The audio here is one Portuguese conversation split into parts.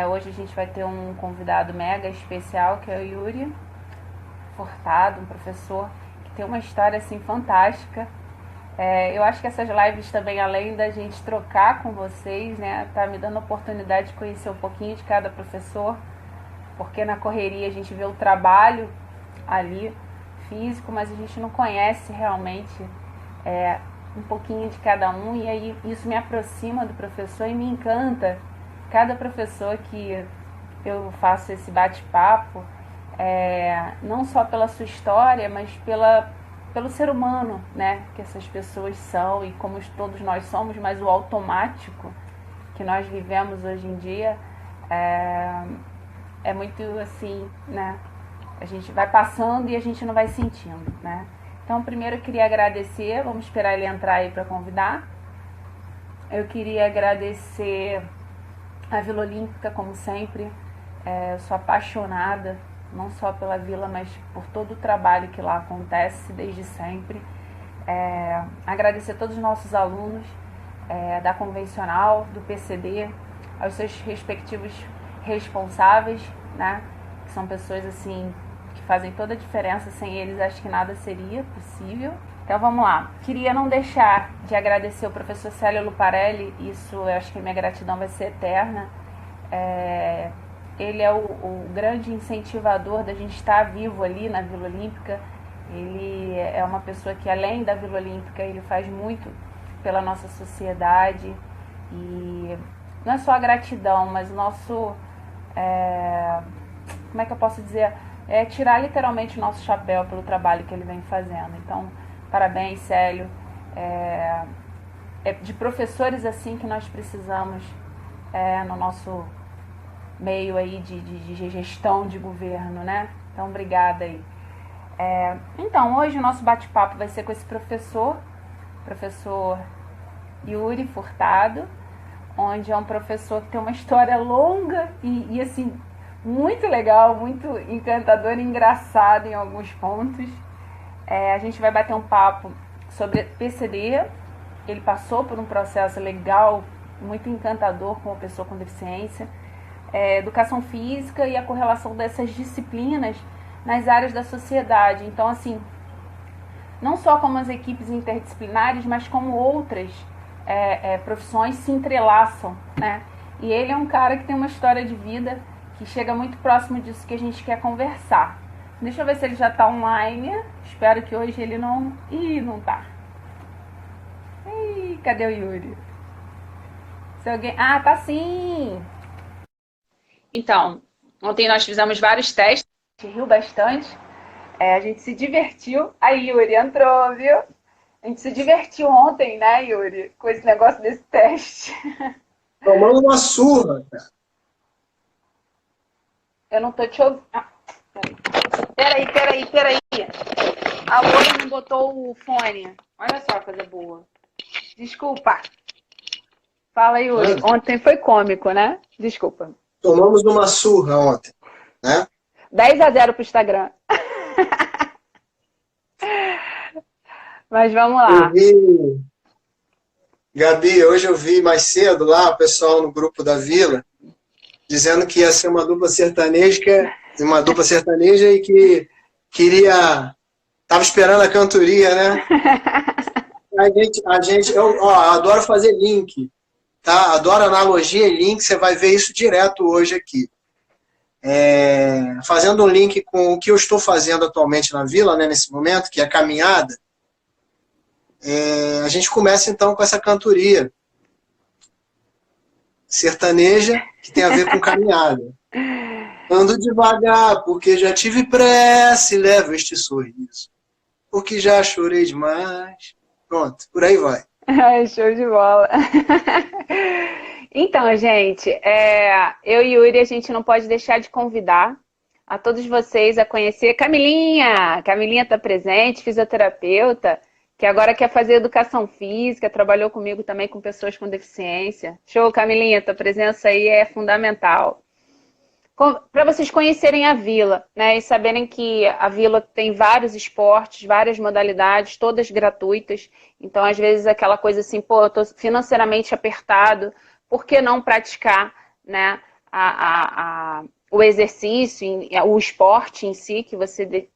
Hoje a gente vai ter um convidado mega especial, que é o Yuri Furtado, um professor que tem uma história assim fantástica. Eu acho que essas lives também, além da gente trocar com vocês, né, tá me dando a oportunidade de conhecer um pouquinho de cada professor, porque na correria a gente vê o trabalho ali físico, mas a gente não conhece realmente um pouquinho de cada um, e aí isso me aproxima do professor e me encanta. Cada professor que eu faço esse bate-papo, não só pela sua história, mas pelo ser humano, né, que essas pessoas são e como todos nós somos, mas o automático que nós vivemos hoje em dia é muito assim, né, a gente vai passando e a gente não vai sentindo, né. Então, primeiro eu queria agradecer, vamos esperar ele entrar aí para convidar. Eu queria agradecer a Vila Olímpica, como sempre. Eu sou apaixonada, não só pela Vila, mas por todo o trabalho que lá acontece desde sempre. Agradecer a todos os nossos alunos da Convencional, do PCD, aos seus respectivos responsáveis, né? Que são pessoas assim que fazem toda a diferença. Sem eles, acho que nada seria possível. Então vamos lá. Queria não deixar de agradecer o professor Célio Luparelli. Isso, eu acho que minha gratidão vai ser eterna. Ele é o grande incentivador da gente estar vivo ali na Vila Olímpica. Ele é uma pessoa que, além da Vila Olímpica, ele faz muito pela nossa sociedade. E não é só a gratidão, mas o nosso... como é que eu posso dizer? Tirar literalmente o nosso chapéu pelo trabalho que ele vem fazendo. Então, parabéns, Célio. De professores assim que nós precisamos no nosso meio aí de gestão de governo, né? Então, obrigada aí. Então, hoje o nosso bate-papo vai ser com esse professor Yuri Furtado, onde é um professor que tem uma história longa e assim, muito legal, muito encantador e engraçado em alguns pontos. A gente vai bater um papo sobre PCD. Ele passou por um processo legal, muito encantador com uma pessoa com deficiência. Educação física e a correlação dessas disciplinas nas áreas da sociedade. Então, assim, não só como as equipes interdisciplinares, mas como outras profissões se entrelaçam, né? E ele é um cara que tem uma história de vida que chega muito próximo disso que a gente quer conversar. Deixa eu ver se ele já está online. Espero que hoje ele não... Ih, não tá. Ih, cadê o Yuri? Se alguém... Ah, tá sim! Então, ontem nós fizemos vários testes, a gente riu bastante, a gente se divertiu. Aí, Yuri entrou, viu? A gente se divertiu ontem, né, Yuri? Com esse negócio desse teste. Tomando uma surra, cara. Eu não tô te ouvindo. Ah, peraí. A Lori não botou o fone. Olha só a coisa boa. Desculpa. Fala, Yuri. Ontem foi cômico, né? Desculpa. Tomamos uma surra ontem, né? 10-0 pro Instagram. Mas vamos lá. Gabi, hoje eu vi mais cedo lá o pessoal no grupo da Vila dizendo que ia ser uma dupla sertaneja e que tava esperando a cantoria, né? Eu adoro fazer link, tá? Adoro analogia e link, você vai ver isso direto hoje aqui. Fazendo um link com o que eu estou fazendo atualmente na Vila, né, nesse momento, que é a caminhada. A gente começa então com essa cantoria sertaneja que tem a ver com caminhada. Ando devagar porque já tive pressa e levo este sorriso, porque já chorei demais. Pronto, por aí vai. Show de bola. Então, gente, eu e Yuri, a gente não pode deixar de convidar a todos vocês a conhecer Camilinha. Camilinha está presente, fisioterapeuta, que agora quer fazer educação física, trabalhou comigo também com pessoas com deficiência. Show, Camilinha, tua presença aí é fundamental. Para vocês conhecerem a Vila, né, e saberem que a Vila tem vários esportes, várias modalidades, todas gratuitas. Então, às vezes, aquela coisa assim, pô, eu tô financeiramente apertado, por que não praticar, né, o exercício, o esporte em si que você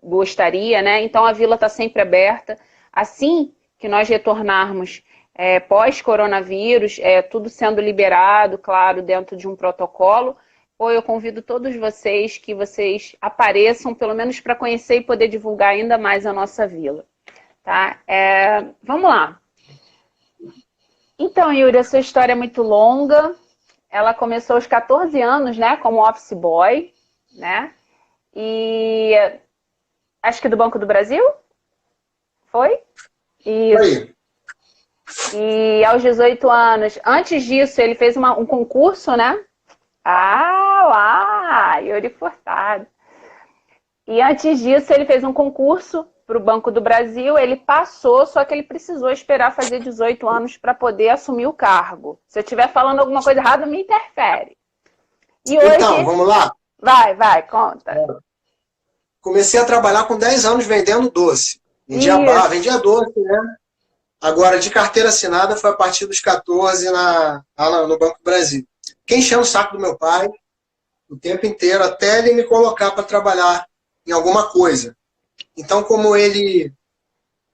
gostaria, né? Então a vila está sempre aberta. Assim que nós retornarmos pós-coronavírus, tudo sendo liberado, claro, dentro de um protocolo, eu convido todos vocês que vocês apareçam, pelo menos para conhecer e poder divulgar ainda mais a nossa vila. Tá? Vamos lá. Então, Yuri, a sua história é muito longa. Ela começou aos 14 anos, né, como office boy, né? E acho que do Banco do Brasil? Foi? Isso. E aos 18 anos, antes disso, ele fez um concurso, né? Yuri Furtado. E antes disso, ele fez um concurso para o Banco do Brasil, ele passou, só que ele precisou esperar fazer 18 anos para poder assumir o cargo. Se eu estiver falando alguma coisa errada, me interfere. E hoje... Então, vamos lá? Vai, conta. Comecei a trabalhar com 10 anos vendendo doce. Vendia bar, vendia doce, né? Agora, de carteira assinada, foi a partir dos 14 lá no Banco do Brasil. Fiquei enchendo o saco do meu pai o tempo inteiro, até ele me colocar para trabalhar em alguma coisa. Então, como ele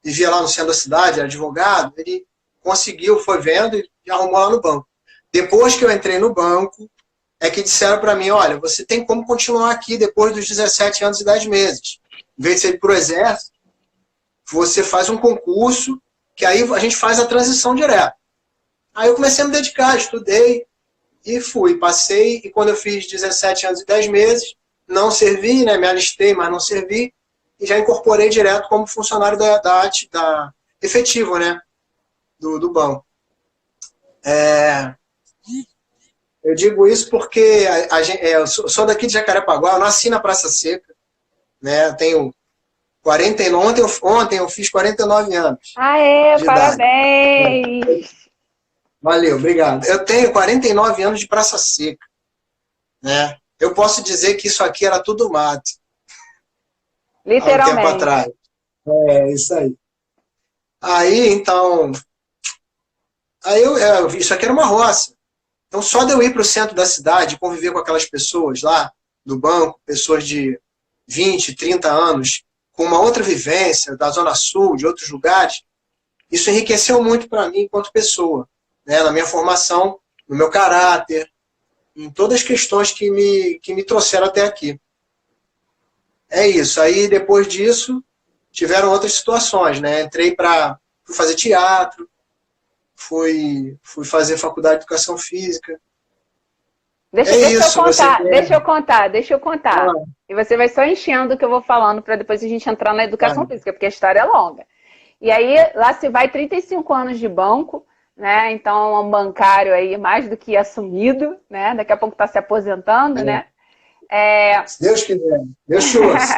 vivia lá no centro da cidade, era advogado, ele conseguiu, foi vendo e arrumou lá no banco. Depois que eu entrei no banco, é que disseram para mim, olha, você tem como continuar aqui depois dos 17 anos e 10 meses. Em vez de ir para o exército, você faz um concurso, que aí a gente faz a transição direta. Aí eu comecei a me dedicar, estudei e fui. Passei, e quando eu fiz 17 anos e 10 meses, não servi, né, me alistei, mas não servi, e já incorporei direto como funcionário da efetivo, né, do banco. Eu digo isso porque eu sou daqui de Jacarepaguá, eu nasci na Praça Seca, né, eu tenho 49, ontem eu fiz 49 anos. Parabéns! Valeu, obrigado. Eu tenho 49 anos de Praça Seca, né? Eu posso dizer que isso aqui era tudo mato. Literalmente. Há um tempo atrás. Isso aí. Aí, então... isso aqui era uma roça. Então, só de eu ir para o centro da cidade, conviver com aquelas pessoas lá do banco, pessoas de 20, 30 anos, com uma outra vivência, da Zona Sul, de outros lugares, isso enriqueceu muito para mim enquanto pessoa, né? Na minha formação, no meu caráter, em todas as questões que me trouxeram até aqui. É isso. Aí, depois disso, tiveram outras situações, né? Entrei fui fazer teatro, fui fazer faculdade de educação física. Deixa eu contar. E você vai só enchendo o que eu vou falando para depois a gente entrar na educação física, porque a história é longa. E aí, lá se vai 35 anos de banco, né? Então, um bancário aí mais do que assumido, né? Daqui a pouco está se aposentando, né? Se Deus quiser. Deus te ouça.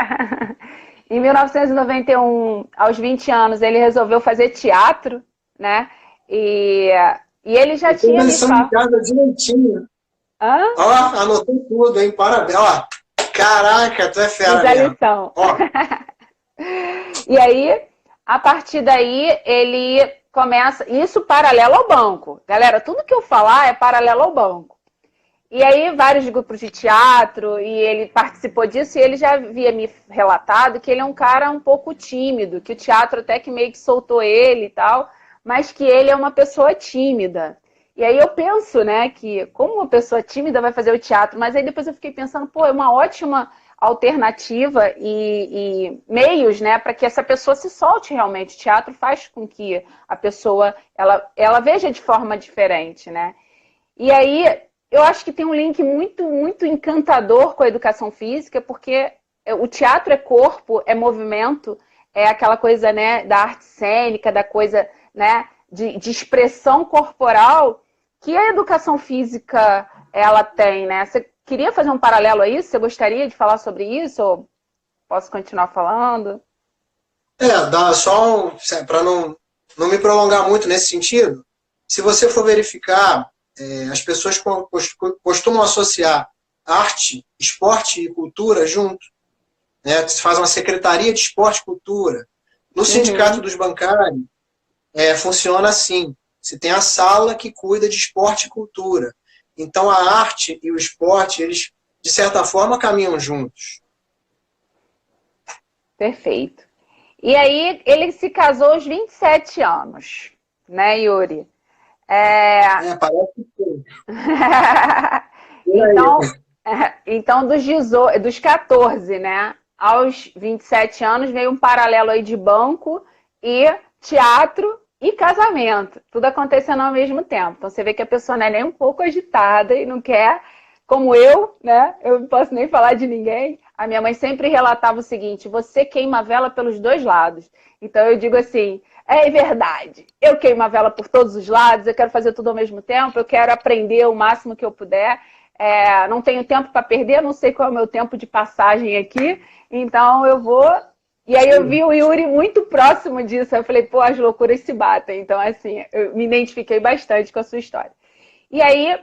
Em 1991, aos 20 anos, ele resolveu fazer teatro, né? E ele já tinha... Tem lição de casa direitinho. Ó, anotei tudo, hein? Parabéns. Ó, caraca, tu é fera mesmo. Lição. E aí, a partir daí, ele começa... Isso paralelo ao banco. Galera, tudo que eu falar é paralelo ao banco. E aí, vários grupos de teatro, e ele participou disso, e ele já havia me relatado que ele é um cara um pouco tímido, que o teatro até que meio que soltou ele e tal, mas que ele é uma pessoa tímida. E aí eu penso, né, que como uma pessoa tímida vai fazer o teatro, mas aí depois eu fiquei pensando, é uma ótima alternativa e meios, né, para que essa pessoa se solte realmente. O teatro faz com que a pessoa, ela veja de forma diferente, né. E aí eu acho que tem um link muito, muito encantador com a educação física, porque o teatro é corpo, é movimento, é aquela coisa, né, da arte cênica, da coisa, né, de expressão corporal que a educação física ela tem, né? Você queria fazer um paralelo a isso? Você gostaria de falar sobre isso? Ou posso continuar falando? Dá só para não me prolongar muito nesse sentido. Se você for verificar, as pessoas costumam associar arte, esporte e cultura junto, né? Se faz uma secretaria de esporte e cultura. No sindicato dos bancários, funciona assim. Você tem a sala que cuida de esporte e cultura. Então, a arte e o esporte, eles, de certa forma, caminham juntos. Perfeito. E aí, ele se casou aos 27 anos, né, Yuri? Parece que sim. Então, então dos 14, né, aos 27 anos, veio um paralelo aí de banco e teatro e casamento. Tudo acontecendo ao mesmo tempo. Então, você vê que a pessoa não é nem um pouco agitada e não quer, como eu, né? Eu não posso nem falar de ninguém. A minha mãe sempre relatava o seguinte: você queima a vela pelos dois lados. Então, eu digo assim, é verdade. Eu queimo a vela por todos os lados, eu quero fazer tudo ao mesmo tempo, eu quero aprender o máximo que eu puder. Não tenho tempo para perder, não sei qual é o meu tempo de passagem aqui, então eu vou. E aí eu vi o Yuri muito próximo disso, eu falei, pô, as loucuras se batem. Então, assim, eu me identifiquei bastante com a sua história. E aí,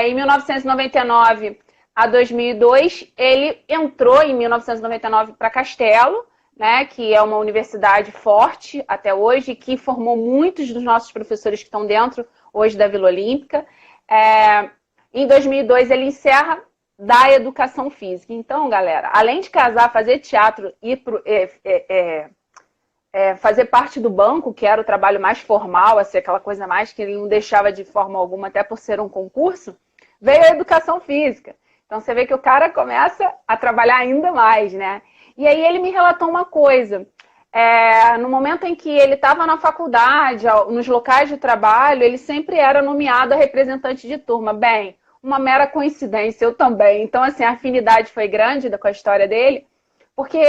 em 1999 a 2002, ele entrou em 1999 para Castelo, né, que é uma universidade forte até hoje, que formou muitos dos nossos professores que estão dentro hoje da Vila Olímpica. Em 2002, ele encerra da educação física. Então, galera, além de casar, fazer teatro e fazer parte do banco, que era o trabalho mais formal, assim, aquela coisa mais que ele não deixava de forma alguma, até por ser um concurso, veio a educação física. Então, você vê que o cara começa a trabalhar ainda mais, né? E aí ele me relatou uma coisa. No momento em que ele estava na faculdade, nos locais de trabalho, ele sempre era nomeado a representante de turma. Bem, uma mera coincidência, eu também. Então, assim, a afinidade foi grande com a história dele, porque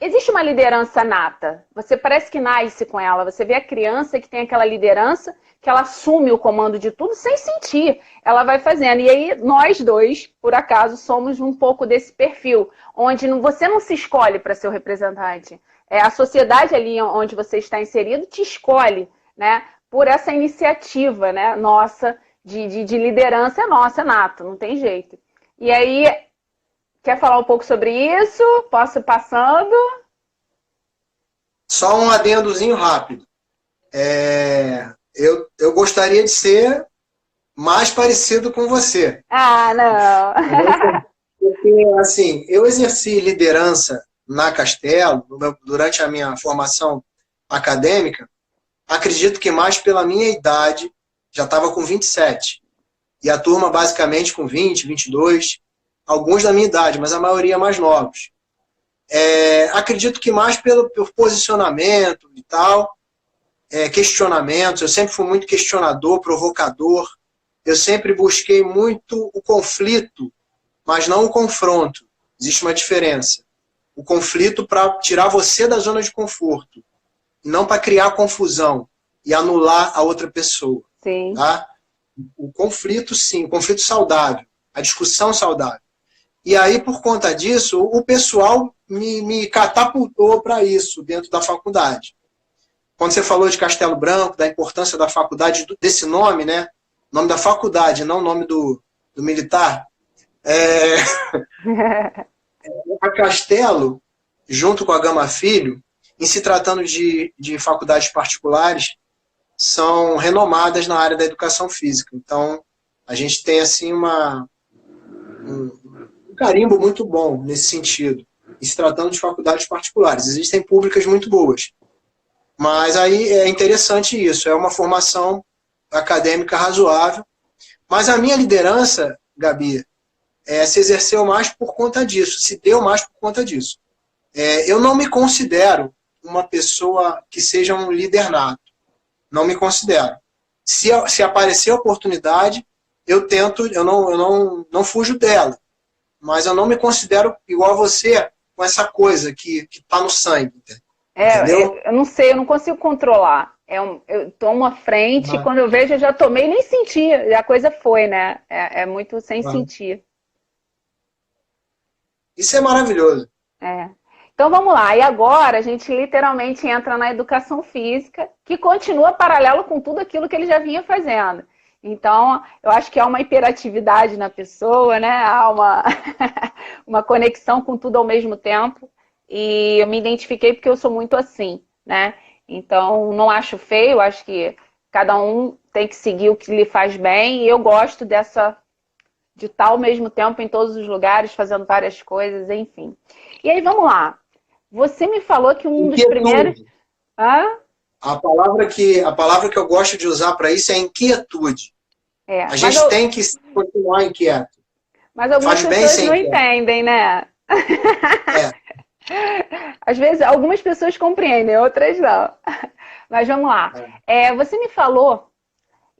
existe uma liderança nata. Você parece que nasce com ela. Você vê a criança que tem aquela liderança, que ela assume o comando de tudo sem sentir. Ela vai fazendo. E aí, nós dois, por acaso, somos um pouco desse perfil, onde você não se escolhe para ser o representante. A sociedade ali onde você está inserido te escolhe, né? Por essa iniciativa, né, nossa, de liderança é nossa, é nato, não tem jeito. E aí, quer falar um pouco sobre isso? Posso ir passando? Só um adendozinho rápido. Eu gostaria de ser mais parecido com você. Ah, não. Porque, assim, eu exerci liderança na Castelo, durante a minha formação acadêmica, acredito que mais pela minha idade, já estava com 27. E a turma basicamente com 20, 22, alguns da minha idade, mas a maioria mais novos. Acredito que mais pelo posicionamento e tal, questionamentos, eu sempre fui muito questionador, provocador, eu sempre busquei muito o conflito, mas não o confronto. Existe uma diferença. O conflito para tirar você da zona de conforto, não para criar confusão e anular a outra pessoa. Sim. Tá? O conflito, sim, o conflito saudável, a discussão saudável. E aí, por conta disso, o pessoal me catapultou para isso dentro da faculdade. Quando você falou de Castelo Branco, da importância da faculdade, desse nome, né? Nome da faculdade, não o nome do militar. A Castelo, junto com a Gama Filho, em se tratando de faculdades particulares, são renomadas na área da educação física. Então, a gente tem assim um carimbo muito bom nesse sentido, em se tratando de faculdades particulares. Existem públicas muito boas. Mas aí é interessante isso, é uma formação acadêmica razoável. Mas a minha liderança, Gabi, se exerceu mais por conta disso, se deu mais por conta disso. Eu não me considero uma pessoa que seja um líder nato. Não me considero. Se aparecer a oportunidade, eu tento, eu não fujo dela. Mas eu não me considero igual a você com essa coisa que está no sangue. Entendeu? Eu não sei, eu não consigo controlar. Eu tomo a frente, quando eu vejo, eu já tomei, nem senti. A coisa foi, né? É muito sem sentir. Isso é maravilhoso. Então vamos lá, e agora a gente literalmente entra na educação física, que continua paralelo com tudo aquilo que ele já vinha fazendo. Então, eu acho que há uma hiperatividade na pessoa, né? Há uma conexão com tudo ao mesmo tempo. E eu me identifiquei porque eu sou muito assim, né? Então, não acho feio, acho que cada um tem que seguir o que lhe faz bem, e eu gosto de estar ao mesmo tempo em todos os lugares, fazendo várias coisas, enfim. E aí, vamos lá. Você me falou que um dos primeiros... Hã? A palavra que eu gosto de usar para isso é inquietude. A gente tem que continuar inquieto. Mas algumas pessoas não entendem, né? Às vezes, algumas pessoas compreendem, outras não. Mas vamos lá. Você me falou,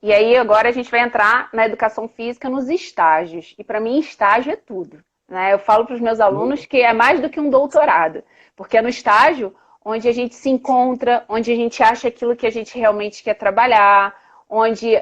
e aí agora a gente vai entrar na educação física nos estágios. E para mim, estágio é tudo. Né? Eu falo para os meus alunos que é mais do que um doutorado. Porque é no estágio onde a gente se encontra, onde a gente acha aquilo que a gente realmente quer trabalhar, onde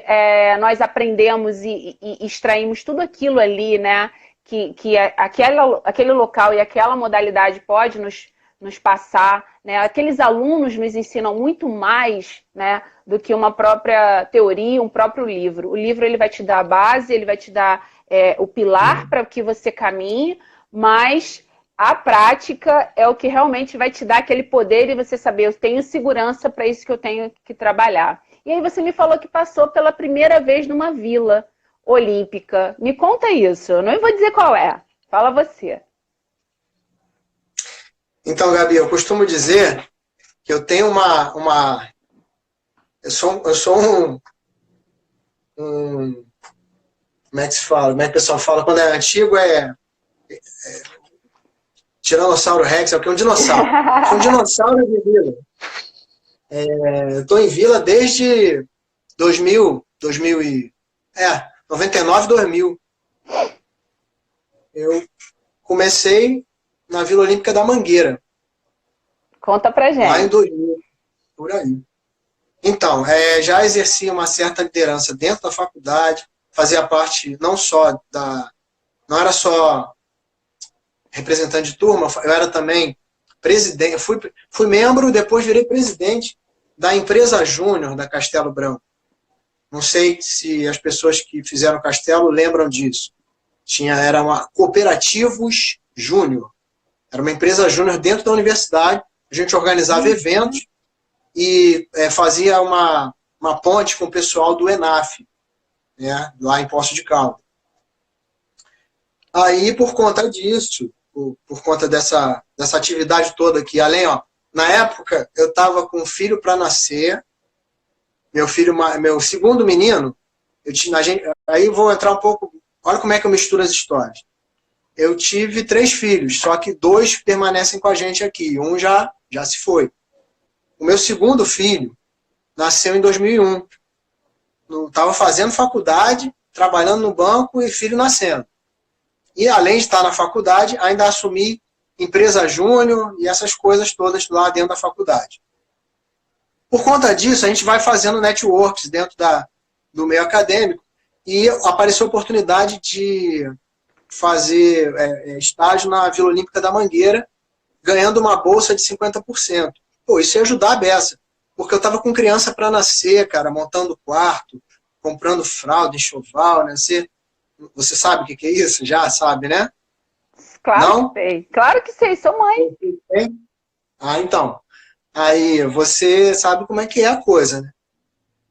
nós aprendemos e extraímos tudo aquilo ali, né? Que aquele local e aquela modalidade pode nos passar, né? Aqueles alunos nos ensinam muito mais, né, do que uma própria teoria, um próprio livro. O livro ele vai te dar a base, ele vai te dar o pilar para que você caminhe, mas a prática é o que realmente vai te dar aquele poder e você saber, eu tenho segurança para isso que eu tenho que trabalhar. E aí você me falou que passou pela primeira vez numa vila olímpica. Me conta isso. Eu não vou dizer qual é. Fala você. Então, Gabi, eu costumo dizer que eu tenho eu sou um... Como é que se fala? Como é que o pessoal fala? Quando é antigo Tiranossauro Rex, é o que? Um dinossauro. Sou um dinossauro de vila. Eu estou em vila desde 99, 2000. Eu comecei na Vila Olímpica da Mangueira. Conta pra gente. Lá em 2000, por aí. Então, já exercia uma certa liderança dentro da faculdade, fazia parte não era só representante de turma, eu era também presidente, fui membro, depois virei presidente da empresa Júnior da Castelo Branco. Não sei se as pessoas que fizeram Castelo lembram disso. Era uma Cooperativos Júnior. Era uma empresa júnior dentro da universidade. A gente organizava eventos e fazia uma ponte com o pessoal do ENAF, né, lá em Poços de Caldas. Aí, por conta disso, por conta dessa atividade toda aqui, além, na época, eu estava com um filho para nascer, meu segundo menino, aí vou entrar um pouco, olha como é que eu misturo as histórias. Eu tive 3 filhos, só que 2 permanecem com a gente aqui, um já se foi. O meu segundo filho nasceu em 2001. Estava fazendo faculdade, trabalhando no banco e filho nascendo. E além de estar na faculdade, ainda assumi empresa júnior e essas coisas todas lá dentro da faculdade. Por conta disso, a gente vai fazendo networks dentro do meio acadêmico e apareceu a oportunidade de fazer estágio na Vila Olímpica da Mangueira, ganhando uma bolsa de 50%. Pô, isso ia ajudar a beça, porque eu estava com criança para nascer, cara, montando quarto, comprando fralda, enxoval, né? Você sabe o que é isso? Já sabe, né? Claro Não? que sei. Claro que sei, sou mãe. Então. Aí você sabe como é que é a coisa, né?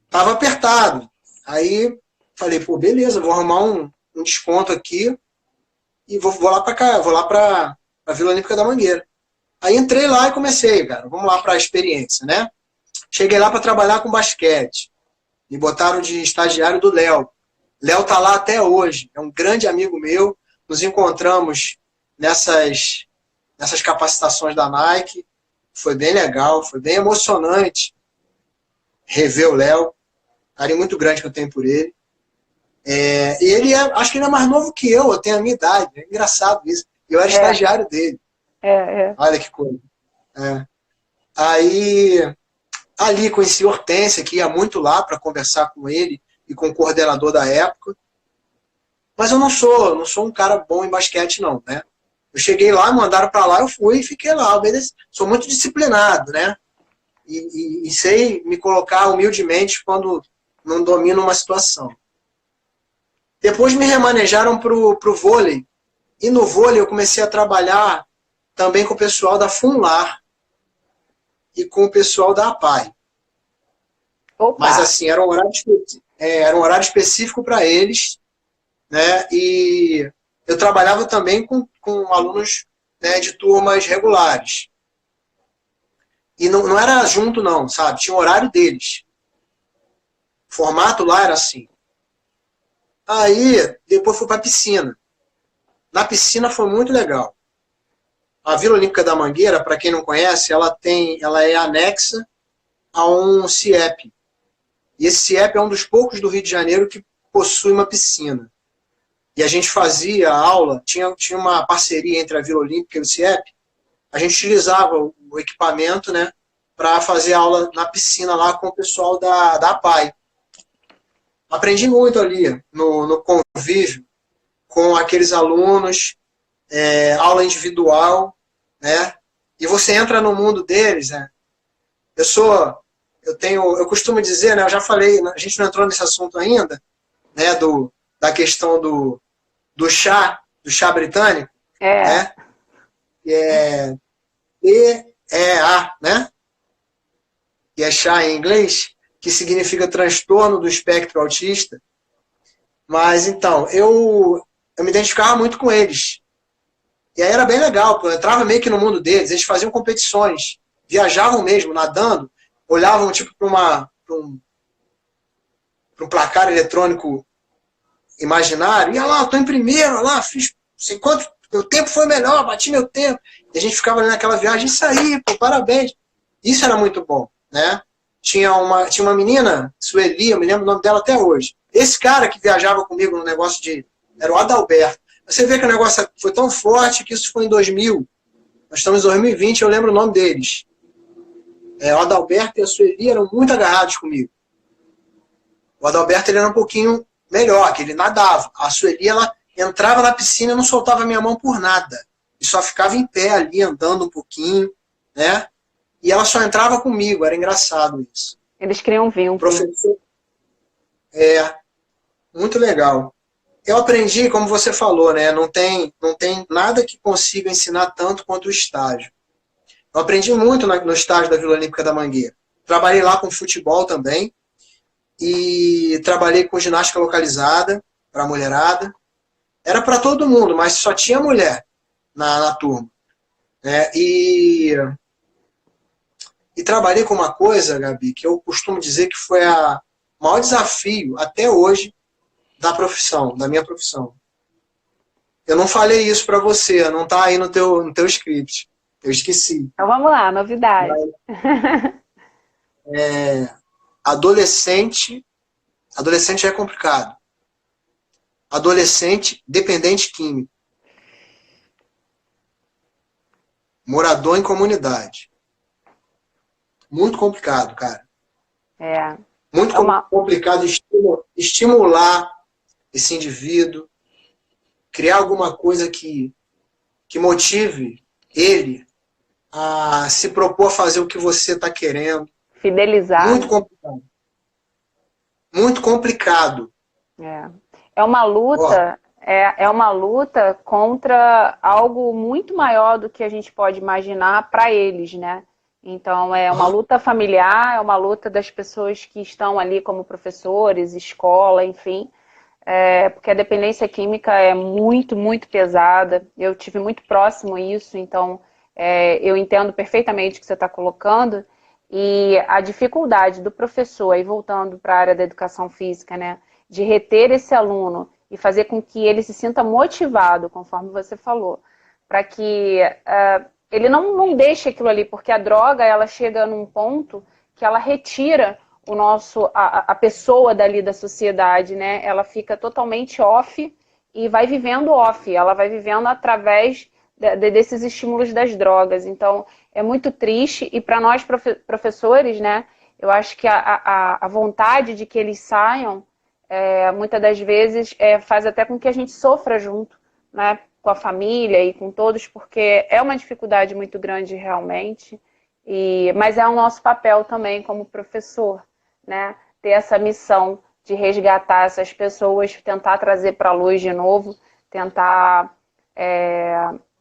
Tava apertado. Aí falei, pô, beleza, vou arrumar um desconto aqui e vou lá para cá, vou lá para a Vila Olímpica da Mangueira. Aí entrei lá e comecei, cara, vamos lá para a experiência, né? Cheguei lá para trabalhar com basquete. Me botaram de estagiário do Léo. Léo tá lá até hoje, é um grande amigo meu. Nos encontramos nessas capacitações da Nike. Foi bem legal, foi bem emocionante rever o Léo. Carinho muito grande que eu tenho por ele. E ele acho que ele é mais novo que eu tenho a minha idade. É engraçado isso. Eu era estagiário dele. Olha que coisa. Aí, ali conheci Hortência, que ia muito lá para conversar com ele e com o coordenador da época. Mas eu não sou um cara bom em basquete, não, né? Eu cheguei lá, mandaram para lá, eu fui e fiquei lá. Obedeci. Sou muito disciplinado, né? E sei me colocar humildemente quando não domino uma situação. Depois me remanejaram pro vôlei. E no vôlei eu comecei a trabalhar também com o pessoal da Funlar e com o pessoal da APAI. Opa. Mas assim, eram era um horário específico para eles, né? E eu trabalhava também com alunos, né, de turmas regulares. E não era junto, não, sabe? Tinha o horário deles. O formato lá era assim. Aí, depois fui para a piscina. Na piscina foi muito legal. A Vila Olímpica da Mangueira, para quem não conhece, ela é anexa a um CIEP. E esse CIEP é um dos poucos do Rio de Janeiro que possui uma piscina. E a gente fazia aula, tinha uma parceria entre a Vila Olímpica e o CIEP, a gente utilizava o equipamento, né, para fazer aula na piscina lá com o pessoal da APAE. Aprendi muito ali no convívio com aqueles alunos, aula individual, né? E você entra no mundo deles, né? Eu costumo dizer, né? Eu já falei, a gente não entrou nesse assunto ainda, né? Da questão do chá britânico, né? Que é EEA, né? Que é chá em inglês, que significa transtorno do espectro autista. Mas então, eu me identificava muito com eles. E aí era bem legal, pô. Eu entrava meio que no mundo deles, eles faziam competições, viajavam mesmo, nadando, olhavam tipo para um placar eletrônico imaginário, ia lá, tô em primeiro, lá, fiz sei quanto, meu tempo foi melhor, bati meu tempo. E a gente ficava ali naquela viagem, isso aí, pô, parabéns. Isso era muito bom, né? Tinha uma menina, Sueli, eu me lembro o nome dela até hoje. Esse cara que viajava comigo no negócio era o Adalberto. Você vê que o negócio foi tão forte que isso foi em 2000. Nós estamos em 2020, eu lembro o nome deles. O Adalberto e a Sueli eram muito agarrados comigo. O Adalberto ele era um pouquinho melhor, que ele nadava. A Sueli, ela entrava na piscina e não soltava minha mão por nada. E só ficava em pé ali, andando um pouquinho, né? E ela só entrava comigo, era engraçado isso. Eles criam vínculo. Professor, muito legal. Eu aprendi, como você falou, né? Não tem nada que consiga ensinar tanto quanto o estágio. Eu aprendi muito no estágio da Vila Olímpica da Mangueira. Trabalhei lá com futebol também. E trabalhei com ginástica localizada para a mulherada. Era para todo mundo, mas só tinha mulher na turma. E trabalhei com uma coisa, Gabi, que eu costumo dizer que foi o maior desafio até hoje da minha profissão. Eu não falei isso para você, não está aí no teu script. Eu esqueci. Então vamos lá, novidade. Adolescente é complicado. Adolescente dependente químico. Morador em comunidade. Muito complicado, cara. Muito complicado estimular esse indivíduo, criar alguma coisa que motive ele a se propor a fazer o que você está querendo. Fidelizar. Muito complicado. Muito complicado. É uma luta, é uma luta contra algo muito maior do que a gente pode imaginar para eles, né? Então, é uma luta familiar, é uma luta das pessoas que estão ali como professores, escola, enfim. Porque a dependência química é muito, muito pesada. Eu tive muito próximo isso, então eu entendo perfeitamente o que você está colocando. E a dificuldade do professor, aí voltando para a área da educação física, né, de reter esse aluno e fazer com que ele se sinta motivado, conforme você falou, para que ele não deixe aquilo ali, porque a droga ela chega num ponto que ela retira a pessoa dali da sociedade, né? Ela fica totalmente off e vai vivendo off, ela vai vivendo através desses estímulos das drogas. Então, é muito triste e para nós professores, né? Eu acho que a vontade de que eles saiam, muitas das vezes, faz até com que a gente sofra junto, né? Com a família e com todos, porque é uma dificuldade muito grande realmente, mas é o nosso papel também como professor, né? Ter essa missão de resgatar essas pessoas, tentar trazer para a luz de novo, tentar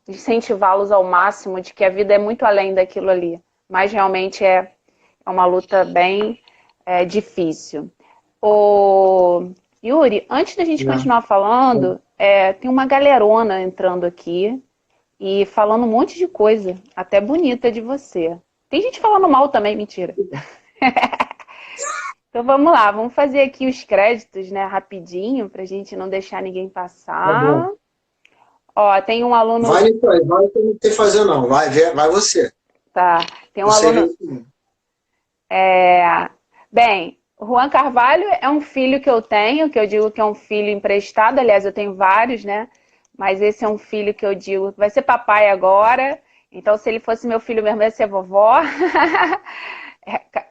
incentivá-los ao máximo de que a vida é muito além daquilo ali. Mas realmente é uma luta bem difícil. Ô, Yuri, antes da gente continuar falando, tem uma galerona entrando aqui e falando um monte de coisa, até bonita de você. Tem gente falando mal também, mentira. Então vamos lá, vamos fazer aqui os créditos, né, rapidinho, pra gente não deixar ninguém Tá passar. bom. Ó, tem um aluno. Vai nisso aí, vai não ter que fazer não. Vai você. Tá, tem um Você aluno. vê. Bem, o Juan Carvalho é um filho que eu tenho, que eu digo que é um filho emprestado, aliás, eu tenho vários, né? Mas esse é um filho que eu digo que vai ser papai agora. Então, se ele fosse meu filho mesmo, ia ser vovó.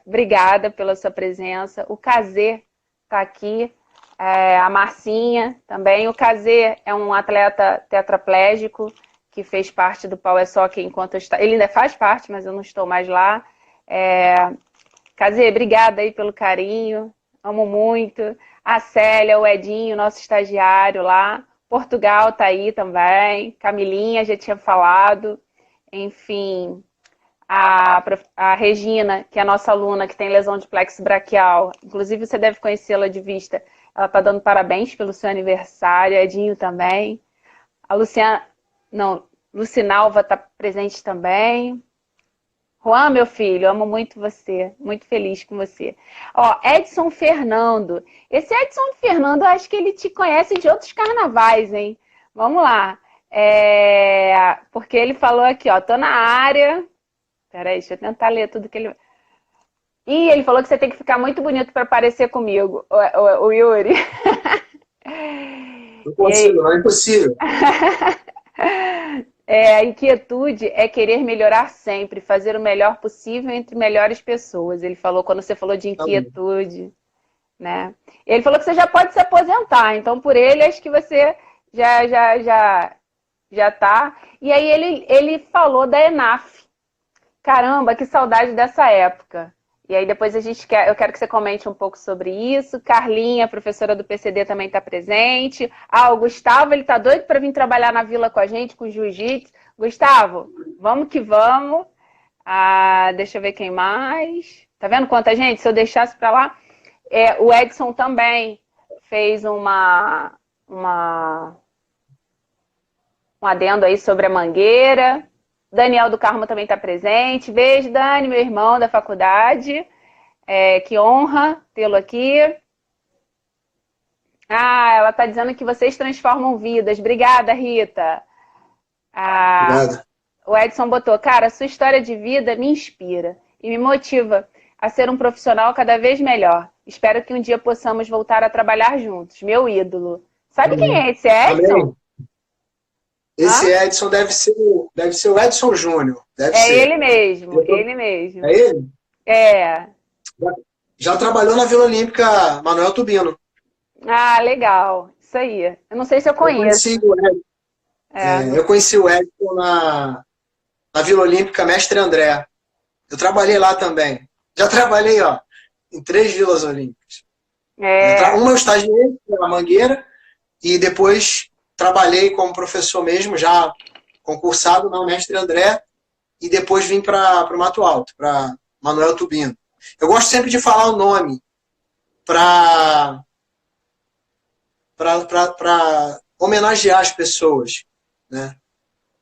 Obrigada pela sua presença. O Kazê está aqui. A Marcinha também. O Kazê é um atleta tetraplégico que fez parte do Power Soccer enquanto eu estava. Ele ainda faz parte, mas eu não estou mais lá. Kazê, obrigada aí pelo carinho. Amo muito. A Célia, o Edinho, nosso estagiário lá. Portugal tá aí também. Camilinha, já tinha falado. Enfim, a Regina, que é a nossa aluna, que tem lesão de plexo braquial. Inclusive, você deve conhecê-la de vista. Ela está dando parabéns pelo seu aniversário. Edinho também. A Luciana, não, Lucinalva está presente também. Juan, meu filho, amo muito você. Muito feliz com você. Ó, Edson Fernando. Esse Edson Fernando, eu acho que ele te conhece de outros carnavais, hein? Vamos lá. Porque ele falou aqui, ó, tô na área. Peraí, deixa eu tentar ler tudo que ele... Ih, ele falou que você tem que ficar muito bonito para parecer comigo, o Yuri. Não consigo, não é impossível. A inquietude é querer melhorar sempre, fazer o melhor possível entre melhores pessoas. Ele falou, quando você falou de inquietude, né? Ele falou que você já pode se aposentar, então por ele acho que você já tá. E aí ele falou da ENAF. Caramba, que saudade dessa época. E aí depois eu quero que você comente um pouco sobre isso. Carlinha, professora do PCD, também está presente. O Gustavo, ele tá doido para vir trabalhar na vila com a gente, com jiu-jitsu. Gustavo, vamos que vamos. Deixa eu ver quem mais. Tá vendo quanta gente? Se eu deixasse para lá. O Edson também fez um adendo aí sobre a Mangueira. Daniel do Carmo também está presente. Beijo, Dani, meu irmão da faculdade. Que honra tê-lo aqui. Ela está dizendo que vocês transformam vidas. Obrigada, Rita. Obrigado. O Edson botou, cara, sua história de vida me inspira e me motiva a ser um profissional cada vez melhor. Espero que um dia possamos voltar a trabalhar juntos. Meu ídolo. Sabe quem é esse Edson? Amém. Esse Edson deve ser o Edson Júnior. Ele mesmo, ele mesmo. É ele? É. Já trabalhou na Vila Olímpica Manuel Tubino. Legal. Isso aí. Eu não sei se eu conheço. Eu conheci o Edson na Vila Olímpica Mestre André. Eu trabalhei lá também. Já trabalhei, em 3 vilas olímpicas. Uma eu estagiei na Mangueira e depois trabalhei como professor mesmo, já concursado na Mestre André, e depois vim para o Mato Alto, para Manuel Tubino. Eu gosto sempre de falar o nome para homenagear as pessoas, né?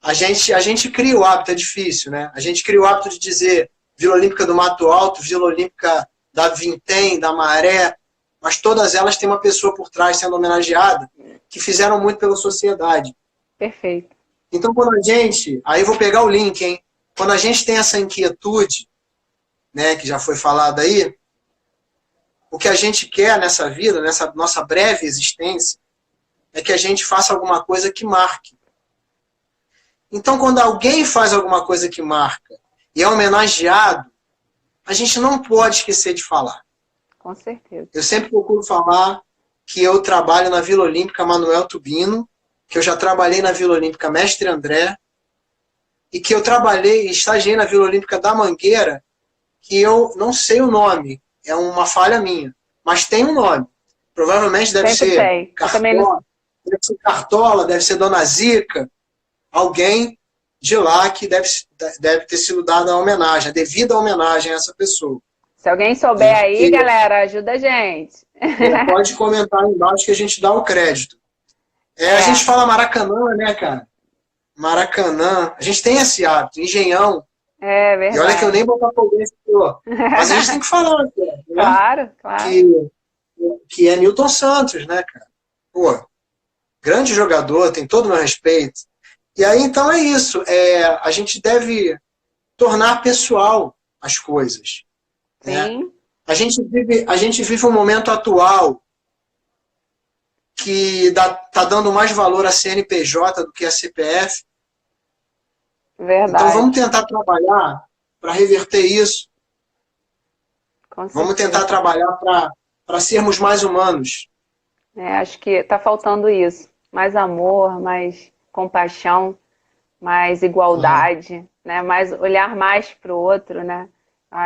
A gente cria o hábito, é difícil, né? A gente cria o hábito de dizer Vila Olímpica do Mato Alto, Vila Olímpica da Vintém, da Maré, mas todas elas têm uma pessoa por trás sendo homenageada, que fizeram muito pela sociedade. Perfeito. Então, quando a gente... Aí eu vou pegar o link, hein? Quando a gente tem essa inquietude, né, que já foi falado aí, o que a gente quer nessa vida, nessa nossa breve existência, é que a gente faça alguma coisa que marque. Então, quando alguém faz alguma coisa que marca e é homenageado, a gente não pode esquecer de falar. Com certeza. Eu sempre procuro falar que eu trabalho na Vila Olímpica Manuel Tubino, que eu já trabalhei na Vila Olímpica Mestre André, e que eu estagiei na Vila Olímpica da Mangueira, que eu não sei o nome, é uma falha minha, mas tem um nome. Provavelmente deve ser Cartola, deve ser Dona Zica, alguém de lá que deve ter sido dada a homenagem, a devida homenagem a essa pessoa. Se alguém souber aí, galera, ajuda a gente. Pode comentar aí embaixo que a gente dá o crédito. A gente fala Maracanã, né, cara? Maracanã. A gente tem esse hábito, Engenhão. É verdade. E olha que eu nem botafoguense sou. Mas a gente tem que falar, né? Claro, claro. Que é Newton Santos, né, cara? Pô, grande jogador, tem todo o meu respeito. E aí, então, é isso. A gente deve tornar pessoal as coisas. Sim. Né? A gente vive um momento atual que está dando mais valor a CNPJ do que a CPF. Verdade. Então, vamos tentar trabalhar para reverter isso. Vamos tentar trabalhar para sermos mais humanos. Acho que está faltando isso. Mais amor, mais compaixão, mais igualdade, né? Olhar mais para o outro, né?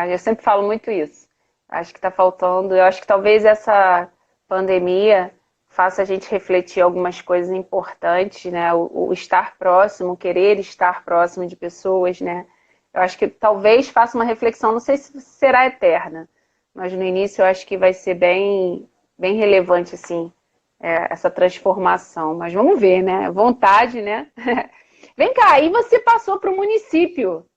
Eu sempre falo muito isso. Acho que está faltando. Eu acho que talvez essa pandemia faça a gente refletir algumas coisas importantes, né? O estar próximo, o querer estar próximo de pessoas, né? Eu acho que talvez faça uma reflexão, não sei se será eterna, mas no início eu acho que vai ser bem, bem relevante, assim, essa transformação. Mas vamos ver, né? Vontade, né? Vem cá, aí você passou para o município.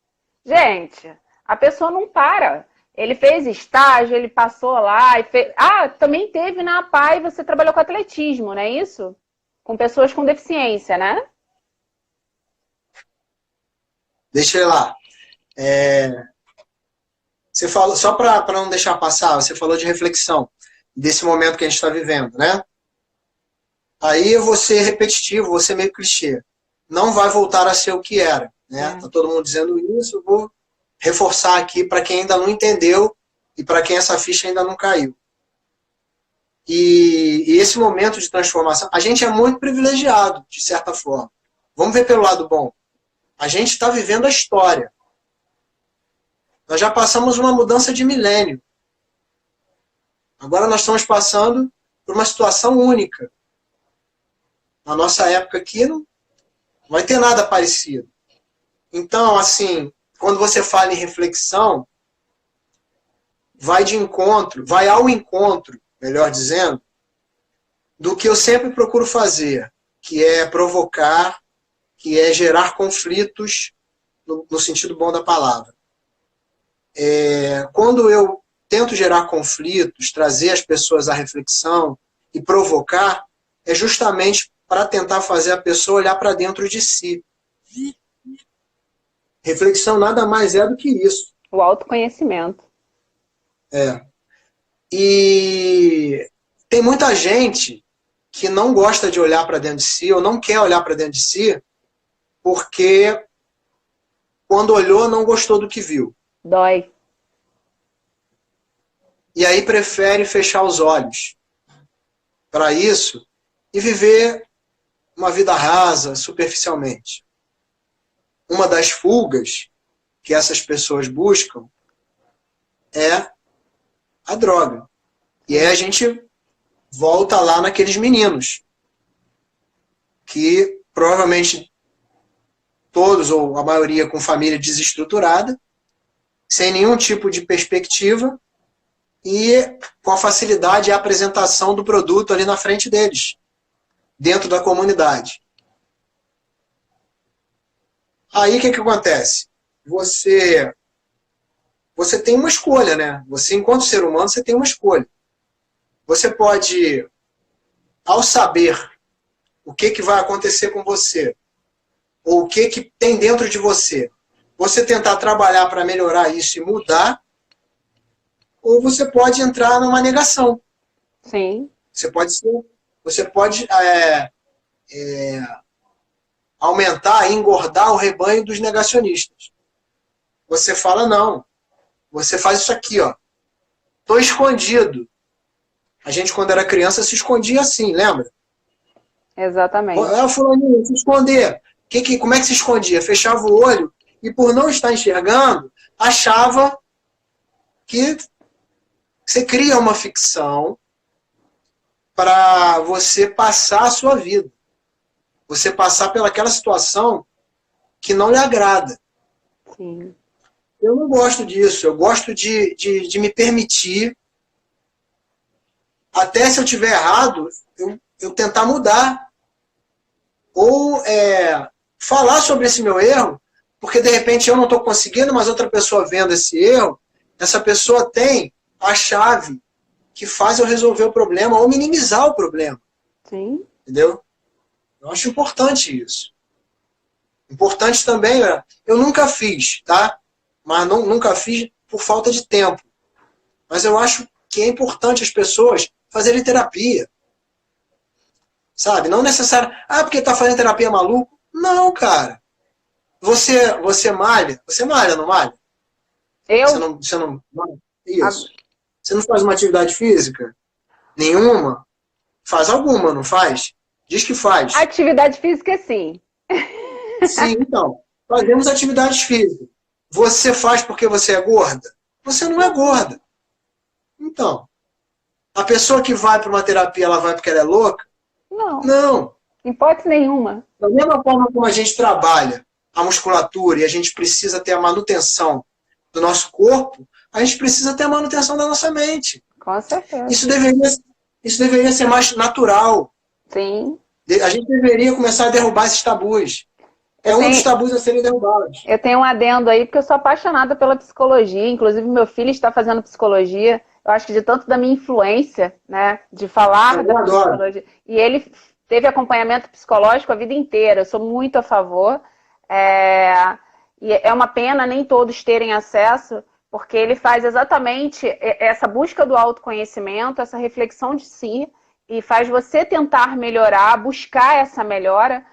Gente, a pessoa não para. Ele fez estágio, ele passou lá e fez... também teve na APAE, você trabalhou com atletismo, não é isso? Com pessoas com deficiência, né? Deixa eu ir lá. Você falou, só para não deixar passar, você falou de reflexão desse momento que a gente está vivendo, né? Aí eu vou ser repetitivo, vou ser meio clichê. Não vai voltar a ser o que era, né? Tá todo mundo dizendo isso, eu vou reforçar aqui para quem ainda não entendeu e para quem essa ficha ainda não caiu. E esse momento de transformação, a gente é muito privilegiado, de certa forma. Vamos ver pelo lado bom. A gente está vivendo a história. Nós já passamos uma mudança de milênio. Agora nós estamos passando por uma situação única. Na nossa época aqui não vai ter nada parecido. Então, assim, quando você fala em reflexão, vai ao encontro, melhor dizendo, do que eu sempre procuro fazer, que é provocar, que é gerar conflitos no sentido bom da palavra. Quando eu tento gerar conflitos, trazer as pessoas à reflexão e provocar, é justamente para tentar fazer a pessoa olhar para dentro de si. Reflexão nada mais é do que isso. O autoconhecimento. E tem muita gente que não gosta de olhar para dentro de si, ou não quer olhar para dentro de si, porque quando olhou não gostou do que viu. Dói. E aí prefere fechar os olhos para isso e viver uma vida rasa, superficialmente. Uma das fugas que essas pessoas buscam é a droga. E aí a gente volta lá naqueles meninos que provavelmente todos ou a maioria com família desestruturada, sem nenhum tipo de perspectiva e com a facilidade e a apresentação do produto ali na frente deles, dentro da comunidade. Aí o que acontece? Você tem uma escolha, né? Você, enquanto ser humano, você tem uma escolha. Você pode, ao saber o que vai acontecer com você, ou o que tem dentro de você, você tentar trabalhar para melhorar isso e mudar, ou você pode entrar numa negação. Sim. Você pode aumentar, engordar o rebanho dos negacionistas. Você fala, não, você faz isso aqui, ó. Tô escondido. A gente, quando era criança, se escondia assim, lembra? Exatamente. Fulaninho, se esconder. Como é que se escondia? Fechava o olho e, por não estar enxergando, achava que você cria uma ficção para você passar a sua vida. Você passar pelaquela situação que não lhe agrada. Sim. Eu não gosto disso. Eu gosto de me permitir até se eu tiver errado, eu tentar mudar. Ou falar sobre esse meu erro, porque de repente eu não estou conseguindo, mas outra pessoa vendo esse erro, essa pessoa tem a chave que faz eu resolver o problema ou minimizar o problema. Sim. Entendeu? Eu acho importante isso. Importante também, eu nunca fiz, tá? Mas nunca fiz por falta de tempo. Mas eu acho que é importante as pessoas fazerem terapia. Sabe? Não necessário. Porque tá fazendo terapia maluco? Não, cara. Você malha? Você malha, não malha? Eu? Você não malha? Isso. Você não faz uma atividade física? Nenhuma? Faz alguma, não faz? Diz que faz. Atividade física, sim. Sim, então. Fazemos atividades físicas. Você faz porque você é gorda? Você não é gorda. Então, a pessoa que vai para uma terapia, ela vai porque ela é louca? Não. Não. Em hipótese nenhuma. Da mesma forma como a gente trabalha a musculatura e a gente precisa ter a manutenção do nosso corpo, a gente precisa ter a manutenção da nossa mente. Com certeza. Isso deveria ser mais natural. Sim. A gente deveria começar a derrubar esses tabus. Um dos tabus a serem derrubados. Eu tenho um adendo aí, porque eu sou apaixonada pela psicologia. Inclusive, meu filho está fazendo psicologia. Eu acho que de tanto da minha influência, né, de falar da psicologia. E ele teve acompanhamento psicológico a vida inteira. Eu sou muito a favor. E é uma pena nem todos terem acesso, porque ele faz exatamente essa busca do autoconhecimento, essa reflexão de si, e faz você tentar melhorar, buscar essa melhora,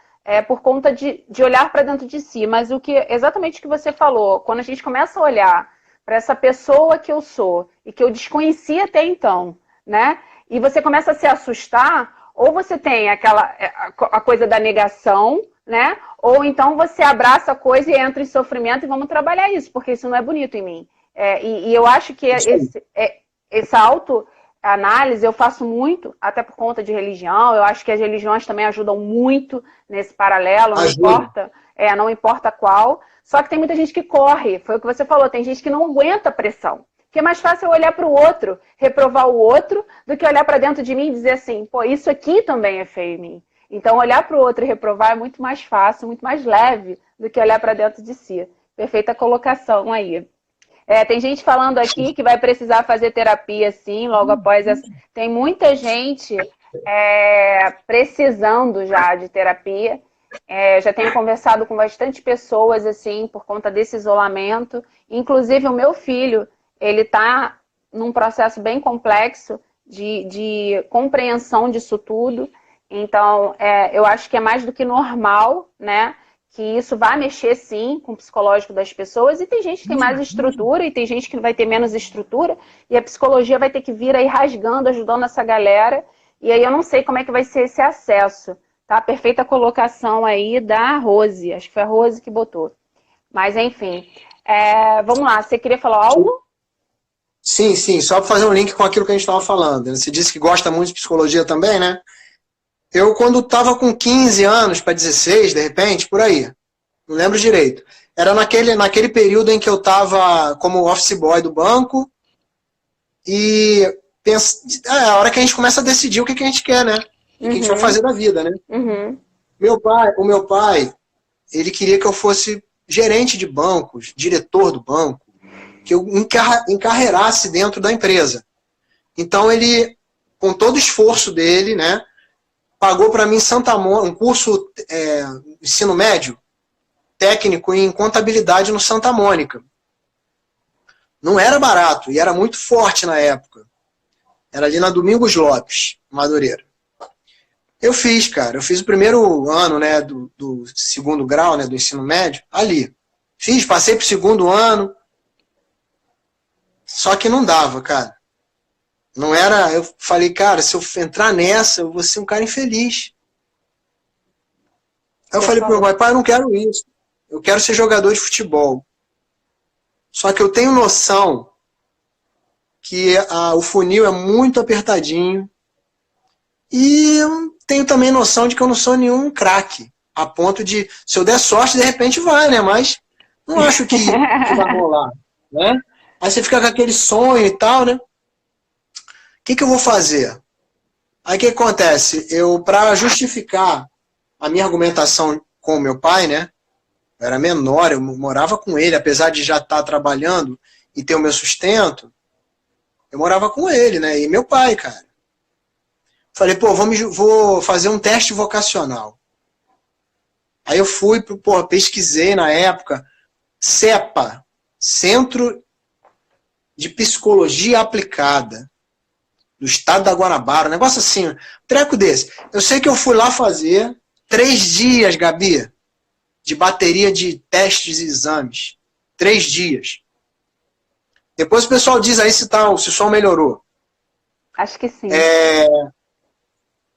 por conta de olhar para dentro de si. Mas exatamente o que você falou, quando a gente começa a olhar para essa pessoa que eu sou e que eu desconhecia até então, né? E você começa a se assustar, ou você tem a coisa da negação, né? Ou então você abraça a coisa e entra em sofrimento e vamos trabalhar isso, porque isso não é bonito em mim. E eu acho que essa autoanálise eu faço muito, até por conta de religião. Eu acho que as religiões também ajudam muito nesse paralelo, não importa qual. Só que tem muita gente que corre, foi o que você falou, tem gente que não aguenta a pressão. Porque é mais fácil eu olhar para o outro, reprovar o outro, do que olhar para dentro de mim e dizer assim, pô, isso aqui também é feio em mim. Então, olhar para o outro e reprovar é muito mais fácil, muito mais leve do que olhar para dentro de si. Perfeita colocação aí. Tem gente falando aqui que vai precisar fazer terapia, sim, logo após essa. Tem muita gente precisando já de terapia. Já tenho conversado com bastante pessoas, assim, por conta desse isolamento. Inclusive, o meu filho, ele está num processo bem complexo de compreensão disso tudo. Então, eu acho que é mais do que normal, né? Que isso vai mexer, sim, com o psicológico das pessoas. E tem gente que tem mais estrutura e tem gente que vai ter menos estrutura. E a psicologia vai ter que vir aí rasgando, ajudando essa galera. E aí eu não sei como é que vai ser esse acesso. Tá? Perfeita colocação aí da Rose. Acho que foi a Rose que botou. Mas, enfim. Vamos lá. Você queria falar algo? Sim. Só para fazer um link com aquilo que a gente estava falando. Você disse que gosta muito de psicologia também, né? Eu, quando estava com 15 anos para 16, de repente, por aí, não lembro direito, era naquele período em que eu estava como office boy do banco e a hora que a gente começa a decidir o que a gente quer, né? O que a gente vai fazer da vida, né? Uhum. O meu pai, ele queria que eu fosse gerente de bancos, diretor do banco, que eu encarreirasse dentro da empresa. Então, ele, com todo o esforço dele, né, pagou para mim um curso ensino médio, técnico em contabilidade no Santa Mônica. Não era barato e era muito forte na época. Era ali na Domingos Lopes, Madureira. Eu fiz o primeiro ano, né, do segundo grau, né, do ensino médio, ali. Passei pro segundo ano, só que não dava, cara. Não era, eu falei, cara, se eu entrar nessa, eu vou ser um cara infeliz. Aí eu falei pro meu pai, eu não quero isso. Eu quero ser jogador de futebol. Só que eu tenho noção que o funil é muito apertadinho. E eu tenho também noção de que eu não sou nenhum craque. A ponto de, se eu der sorte, de repente vai, né? Mas não acho que vai rolar, né? Aí você fica com aquele sonho e tal, né? O que eu vou fazer? Aí o que acontece? Para justificar a minha argumentação com o meu pai, né? Eu era menor, eu morava com ele, apesar de já estar trabalhando e ter o meu sustento, eu morava com ele, né? E meu pai, cara. Falei, pô, vou fazer um teste vocacional. Aí eu fui, pô, pesquisei na época, CEPA, Centro de Psicologia Aplicada, do estado da Guanabara, um negócio assim, um treco desse. Eu sei que eu fui lá fazer 3 dias, Gabi, de bateria de testes e exames. 3 dias. Depois o pessoal diz aí se o som melhorou. Acho que sim.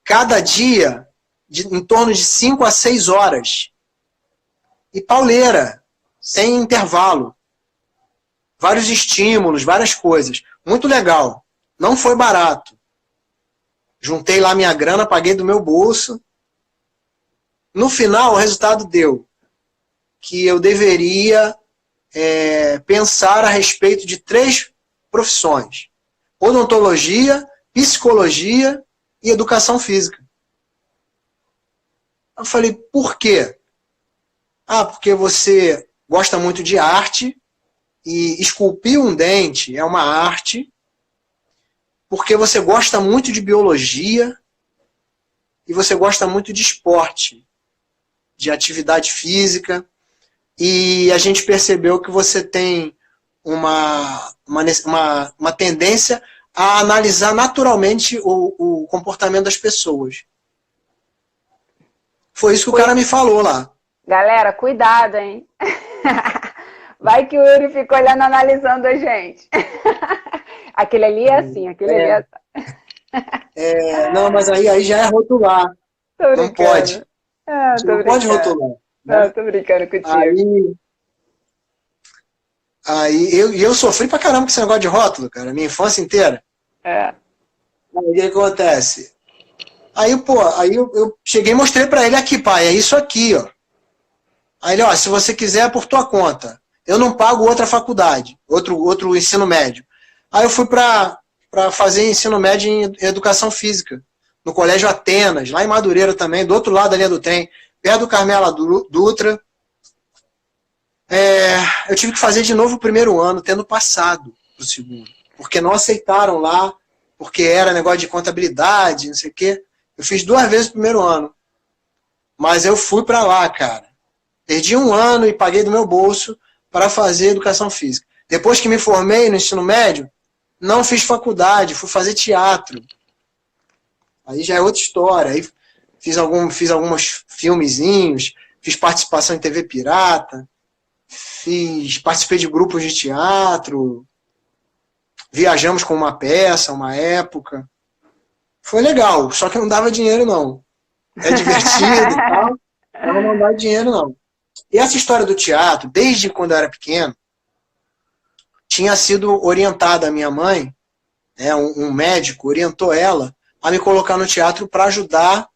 Cada dia, em torno de 5 a 6 horas. E pauleira, sem intervalo. Vários estímulos, várias coisas. Muito legal. Não foi barato. Juntei lá minha grana, paguei do meu bolso. No final, o resultado deu que eu deveria pensar a respeito de 3 profissões. Odontologia, psicologia e educação física. Eu falei, por quê? Porque você gosta muito de arte e esculpir um dente é uma arte, porque você gosta muito de biologia e você gosta muito de esporte, de atividade física, e a gente percebeu que você tem uma tendência a analisar naturalmente o comportamento das pessoas. Foi isso que o cara me falou lá. Galera, cuidado, hein? Vai que o Yuri fica olhando, analisando a gente. Aquele ali é assim, aquele ali é assim. Não, mas aí já é rotular. Não pode. Não pode rotular. Né? Não, tô brincando contigo. Aí eu sofri pra caramba com esse negócio de rótulo, cara, minha infância inteira. Aí o que acontece? Aí eu cheguei e mostrei pra ele aqui, pai, é isso aqui, ó. Aí ele, ó, se você quiser é por tua conta. Eu não pago outra faculdade, outro ensino médio. Aí eu fui pra fazer ensino médio em educação física, no Colégio Atenas, lá em Madureira também, do outro lado da linha do trem, perto do Carmela Dutra. Eu tive que fazer de novo o primeiro ano, tendo passado pro segundo. Porque não aceitaram lá, porque era negócio de contabilidade, não sei o quê. Eu fiz 2 vezes o primeiro ano. Mas eu fui para lá, cara. Perdi 1 ano e paguei do meu bolso para fazer educação física. Depois que me formei no ensino médio, não fiz faculdade, fui fazer teatro. Aí já é outra história. Aí fiz alguns filmezinhos, fiz participação em TV Pirata, participei de grupos de teatro, viajamos com uma peça, uma época. Foi legal, só que não dava dinheiro, não. É divertido e tal, mas não dá dinheiro, não. E essa história do teatro, desde quando eu era pequeno, tinha sido orientada a minha mãe, um médico orientou ela a me colocar no teatro para ajudar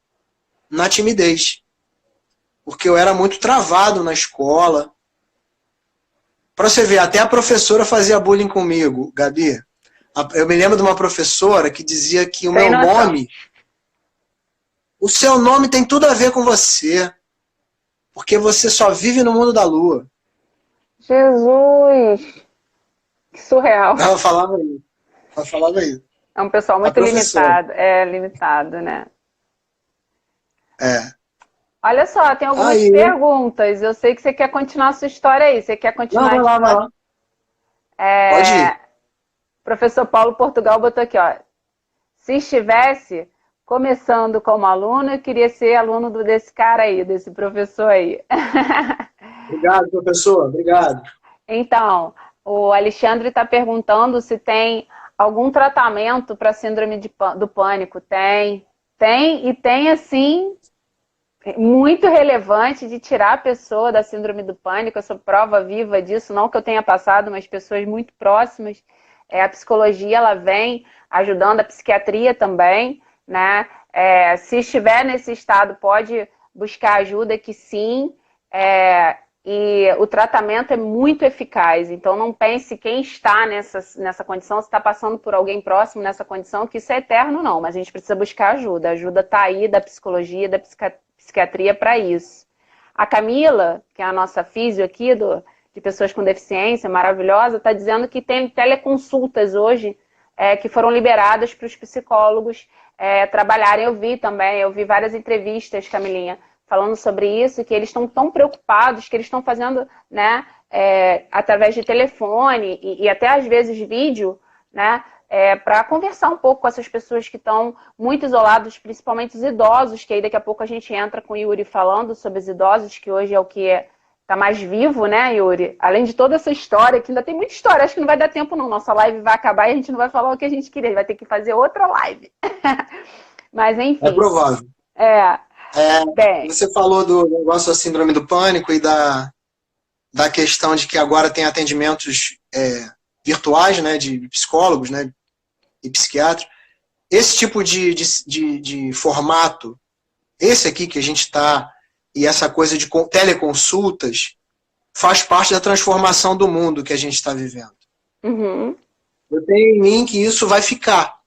na timidez. Porque eu era muito travado na escola. Para você ver, até a professora fazia bullying comigo, Gabi. Eu me lembro de uma professora que dizia que o meu nome... O seu nome tem tudo a ver com você. Porque você só vive no mundo da lua. Jesus! Que surreal. Ela falava isso. É um pessoal muito limitado. É limitado, né? Olha só, tem algumas perguntas. Eu sei que você quer continuar a sua história aí. Você quer continuar? Não, vai lá. Pode ir. O professor Paulo Portugal botou aqui, ó. Se estivesse começando como aluno, eu queria ser aluno desse cara aí, desse professor aí. Obrigado, professor. Obrigado. Então, o Alexandre está perguntando se tem algum tratamento para síndrome do pânico. Tem, assim, muito relevante de tirar a pessoa da síndrome do pânico. Eu sou prova viva disso, não que eu tenha passado, mas pessoas muito próximas. A psicologia, ela vem ajudando, a psiquiatria também, né? Se estiver nesse estado, pode buscar ajuda, que sim, e o tratamento é muito eficaz. Então não pense quem está nessa condição, se está passando por alguém próximo nessa condição, que isso é eterno, não. Mas a gente precisa buscar ajuda. A ajuda está aí da psicologia, da psiquiatria para isso. A Camila, que é a nossa físio aqui de pessoas com deficiência, maravilhosa, está dizendo que tem teleconsultas hoje que foram liberadas para os psicólogos trabalharem. Eu vi várias entrevistas, Camilinha, falando sobre isso, que eles estão tão preocupados que eles estão fazendo, né, através de telefone e até às vezes vídeo, né, para conversar um pouco com essas pessoas que estão muito isoladas, principalmente os idosos, que aí daqui a pouco a gente entra com o Yuri falando sobre os idosos, que hoje é o que está mais vivo, né, Yuri? Além de toda essa história, que ainda tem muita história, acho que não vai dar tempo não, nossa live vai acabar e a gente não vai falar o que a gente queria, vai ter que fazer outra live. Mas enfim. É provável. Bem. Você falou do negócio da síndrome do pânico e da questão de que agora tem atendimentos virtuais, né, de psicólogos, né, e psiquiatras. Esse tipo de formato, esse aqui que a gente está, e essa coisa de teleconsultas, faz parte da transformação do mundo que a gente está vivendo. Uhum. Eu tenho em mim que isso vai ficar,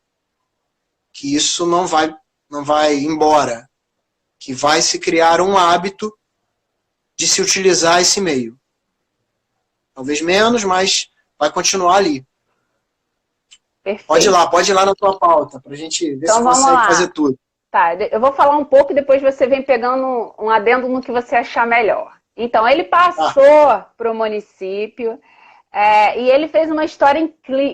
que isso não vai embora, que vai se criar um hábito de se utilizar esse meio. Talvez menos, mas vai continuar ali. Perfeito. Pode ir lá na tua pauta, para a gente ver então, se consegue fazer tudo. Tá, eu vou falar um pouco e depois você vem pegando um adendo no que você achar melhor. Então, ele passou para o município e ele fez uma história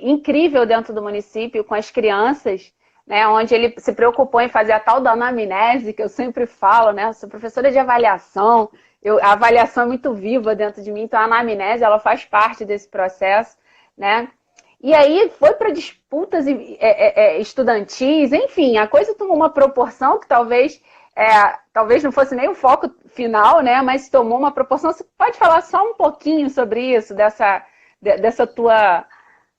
incrível dentro do município com as crianças, né, onde ele se preocupou em fazer a tal da anamnese, que eu sempre falo, né? Eu sou professora de avaliação, a avaliação é muito viva dentro de mim, então a anamnese ela faz parte desse processo, né? E aí foi para disputas estudantis, enfim, a coisa tomou uma proporção que talvez não fosse nem o foco final, né? Mas tomou uma proporção. Você pode falar só um pouquinho sobre isso, dessa tua...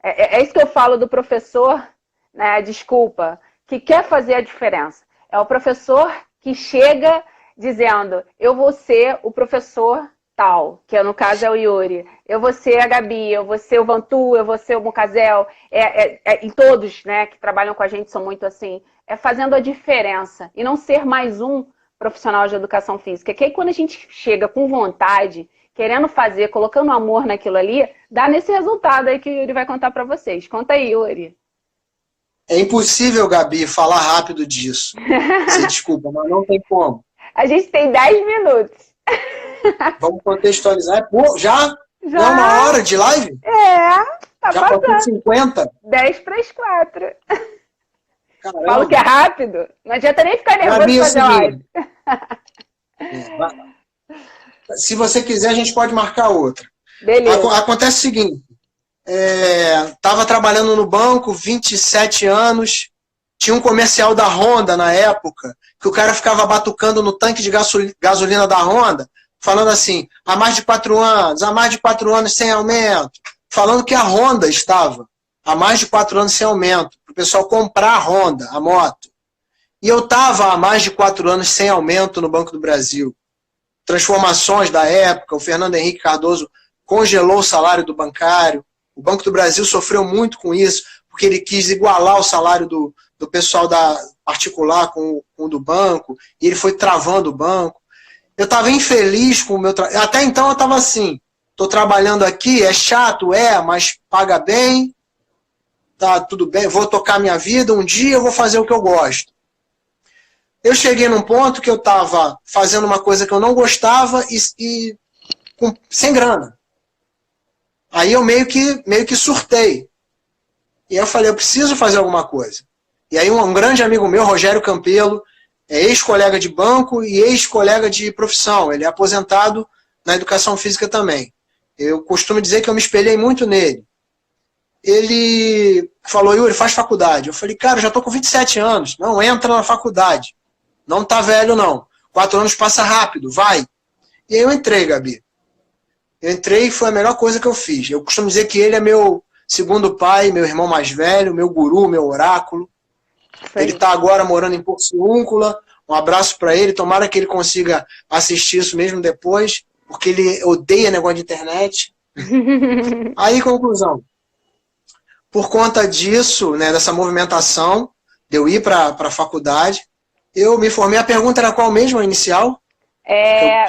É isso que eu falo do professor, né? Desculpa, que quer fazer a diferença. É o professor que chega dizendo, eu vou ser o professor tal, que no caso é o Yuri, eu vou ser a Gabi, eu vou ser o Vantu, eu vou ser o Mucazel, e todos, né, que trabalham com a gente são muito assim, fazendo a diferença, e não ser mais um profissional de educação física, que aí quando a gente chega com vontade, querendo fazer, colocando amor naquilo ali, dá nesse resultado aí que o Yuri vai contar para vocês. Conta aí, Yuri. É impossível, Gabi, falar rápido disso. Você desculpa, mas não tem como. A gente tem 10 minutos. Vamos contextualizar. Pô, já? Não é uma hora de live? Tá já passou 50? 10 para as 4. Caramba. Falo que é rápido. Não adianta nem ficar nervoso Gabi, fazer live. Se você quiser, a gente pode marcar outra. Beleza. Acontece o seguinte. Estava trabalhando no banco, 27 anos. Tinha um comercial da Honda na época, que o cara ficava batucando no tanque de gasolina da Honda, falando assim, há mais de 4 anos sem aumento. Falando que a Honda estava há mais de 4 anos sem aumento, para o pessoal comprar a Honda, a moto. E eu estava há mais de 4 anos sem aumento no Banco do Brasil. Transformações da época, o Fernando Henrique Cardoso congelou o salário do bancário. O Banco do Brasil sofreu muito com isso, porque ele quis igualar o salário do pessoal da particular com o do banco, e ele foi travando o banco. Eu estava infeliz com o meu trabalho. Até então eu estava assim, estou trabalhando aqui, é chato, mas paga bem, tá tudo bem, vou tocar minha vida, um dia eu vou fazer o que eu gosto. Eu cheguei num ponto que eu estava fazendo uma coisa que eu não gostava e sem grana. Aí eu meio que surtei. E eu falei, eu preciso fazer alguma coisa. E aí um grande amigo meu, Rogério Campelo, é ex-colega de banco e ex-colega de profissão. Ele é aposentado na educação física também. Eu costumo dizer que eu me espelhei muito nele. Ele falou, Yuri, faz faculdade. Eu falei, cara, eu já estou com 27 anos. Não, entra na faculdade. Não tá velho, não. 4 anos passa rápido, vai. E aí eu entrei, Gabi. Eu entrei e foi a melhor coisa que eu fiz. Eu costumo dizer que ele é meu segundo pai, meu irmão mais velho, meu guru, meu oráculo. Sim. Ele está agora morando em Porciúncula. Um abraço para ele. Tomara que ele consiga assistir isso mesmo depois. porque ele odeia negócio de internet. Aí, conclusão. Por conta disso, né, dessa movimentação, de eu ir para a faculdade, eu me formei. A pergunta era qual mesmo, a inicial?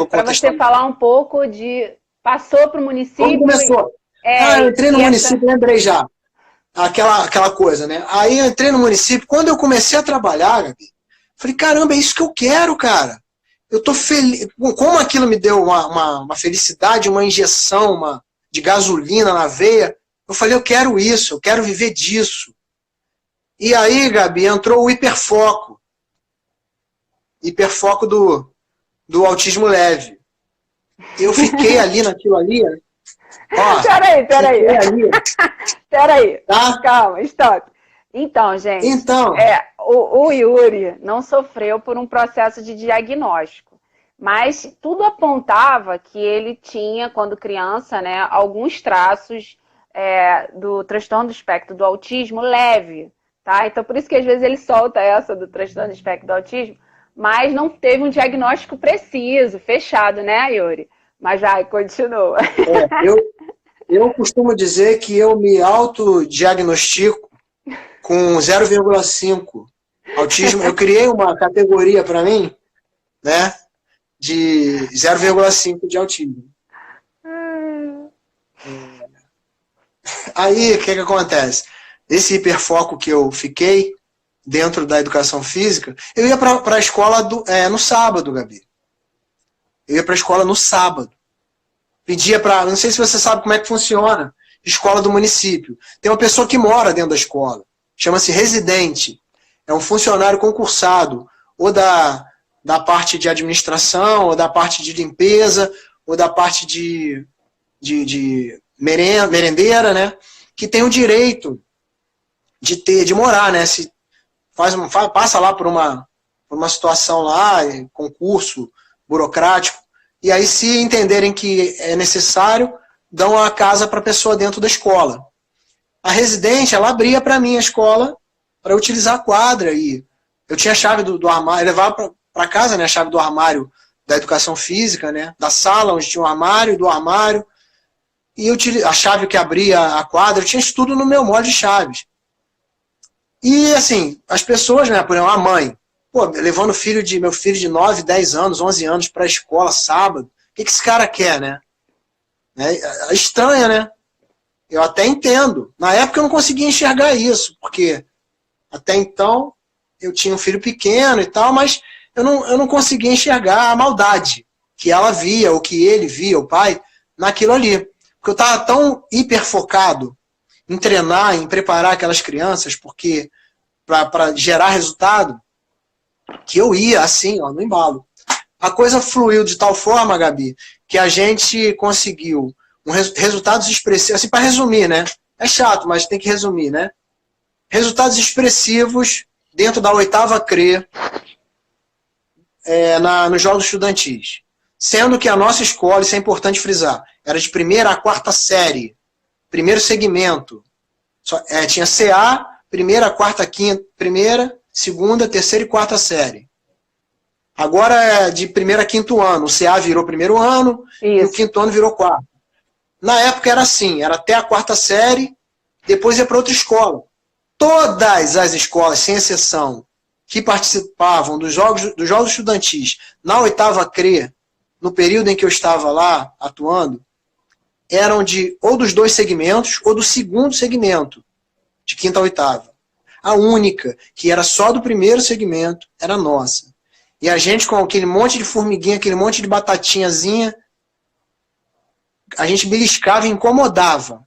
Para você falar um pouco de... Passou para o município... Como começou? Eu entrei no município, lembrei já. Aquela coisa, né? Aí eu entrei no município, quando eu comecei a trabalhar, Gabi, falei, caramba, é isso que eu quero, cara. Eu tô feliz. Como aquilo me deu uma felicidade, uma injeção de gasolina na veia, eu falei, eu quero isso, eu quero viver disso. E aí, Gabi, entrou o hiperfoco. Hiperfoco do autismo leve. Eu fiquei ali naquilo ali. Ó, Peraí. Tá? Calma, stop. Então, gente, o Yuri não sofreu por um processo de diagnóstico, mas tudo apontava que ele tinha, quando criança, né, alguns traços do transtorno do espectro do autismo leve, tá? Então, por isso que às vezes ele solta essa do transtorno do espectro do autismo, mas não teve um diagnóstico preciso, fechado, né, Yuri? Mas vai, continua. Eu costumo dizer que eu me autodiagnostico com 0,5 autismo. Eu criei uma categoria para mim, né, de 0,5 de autismo. Aí, o que acontece? Esse hiperfoco que eu fiquei dentro da educação física, eu ia para a escola no sábado, Gabi. Eu ia para a escola no sábado. Pedia para... Não sei se você sabe como é que funciona. Escola do município. Tem uma pessoa que mora dentro da escola. Chama-se residente. É um funcionário concursado. Ou da parte de administração, ou da parte de limpeza, ou da parte de merendeira, né? Que tem o direito de morar, né? Se passa lá por uma situação lá, concurso burocrático, e aí se entenderem que é necessário, dão a casa para a pessoa dentro da escola. A residente, ela abria para mim a escola para utilizar a quadra, e eu tinha a chave do armário, eu levava para casa, né, a chave do armário da educação física, né, da sala onde tinha um armário, do armário, e a chave que abria a quadra, eu tinha isso tudo no meu molde de chaves. E, assim, as pessoas, né, por exemplo, a mãe, levando meu filho de 9, 10 anos, 11 anos para a escola sábado, o que esse cara quer, né? É estranha, né? Eu até entendo. Na época eu não conseguia enxergar isso, porque até então eu tinha um filho pequeno e tal, mas eu não conseguia enxergar a maldade que ela via, ou que ele via, o pai, naquilo ali. Porque eu estava tão hiperfocado em treinar, em preparar aquelas crianças, porque para gerar resultado, que eu ia assim, ó, no embalo. A coisa fluiu de tal forma, Gabi, que a gente conseguiu resultados expressivos, assim, para resumir, né? É chato, mas tem que resumir, né? Resultados expressivos dentro da 8ª CRE nos Jogos Estudantis. Sendo que a nossa escola, isso é importante frisar, era de 1ª a 4ª série, primeiro segmento. Tinha CA, 1ª, 4ª, 5ª, 1ª, 2ª, 3ª e 4ª série. Agora é de 1º a 5º ano. O CA virou 1º ano. Isso. E o 5º ano virou 4º. Na época era assim, era até a 4ª série, depois ia para outra escola. Todas as escolas, sem exceção, que participavam dos jogos estudantis na 8ª CRE, no período em que eu estava lá atuando, eram ou dos 2 segmentos ou do 2º segmento, de 5ª a 8ª. A única, que era só do 1º segmento, era nossa. E a gente, com aquele monte de formiguinha, aquele monte de batatinhazinha, a gente beliscava e incomodava.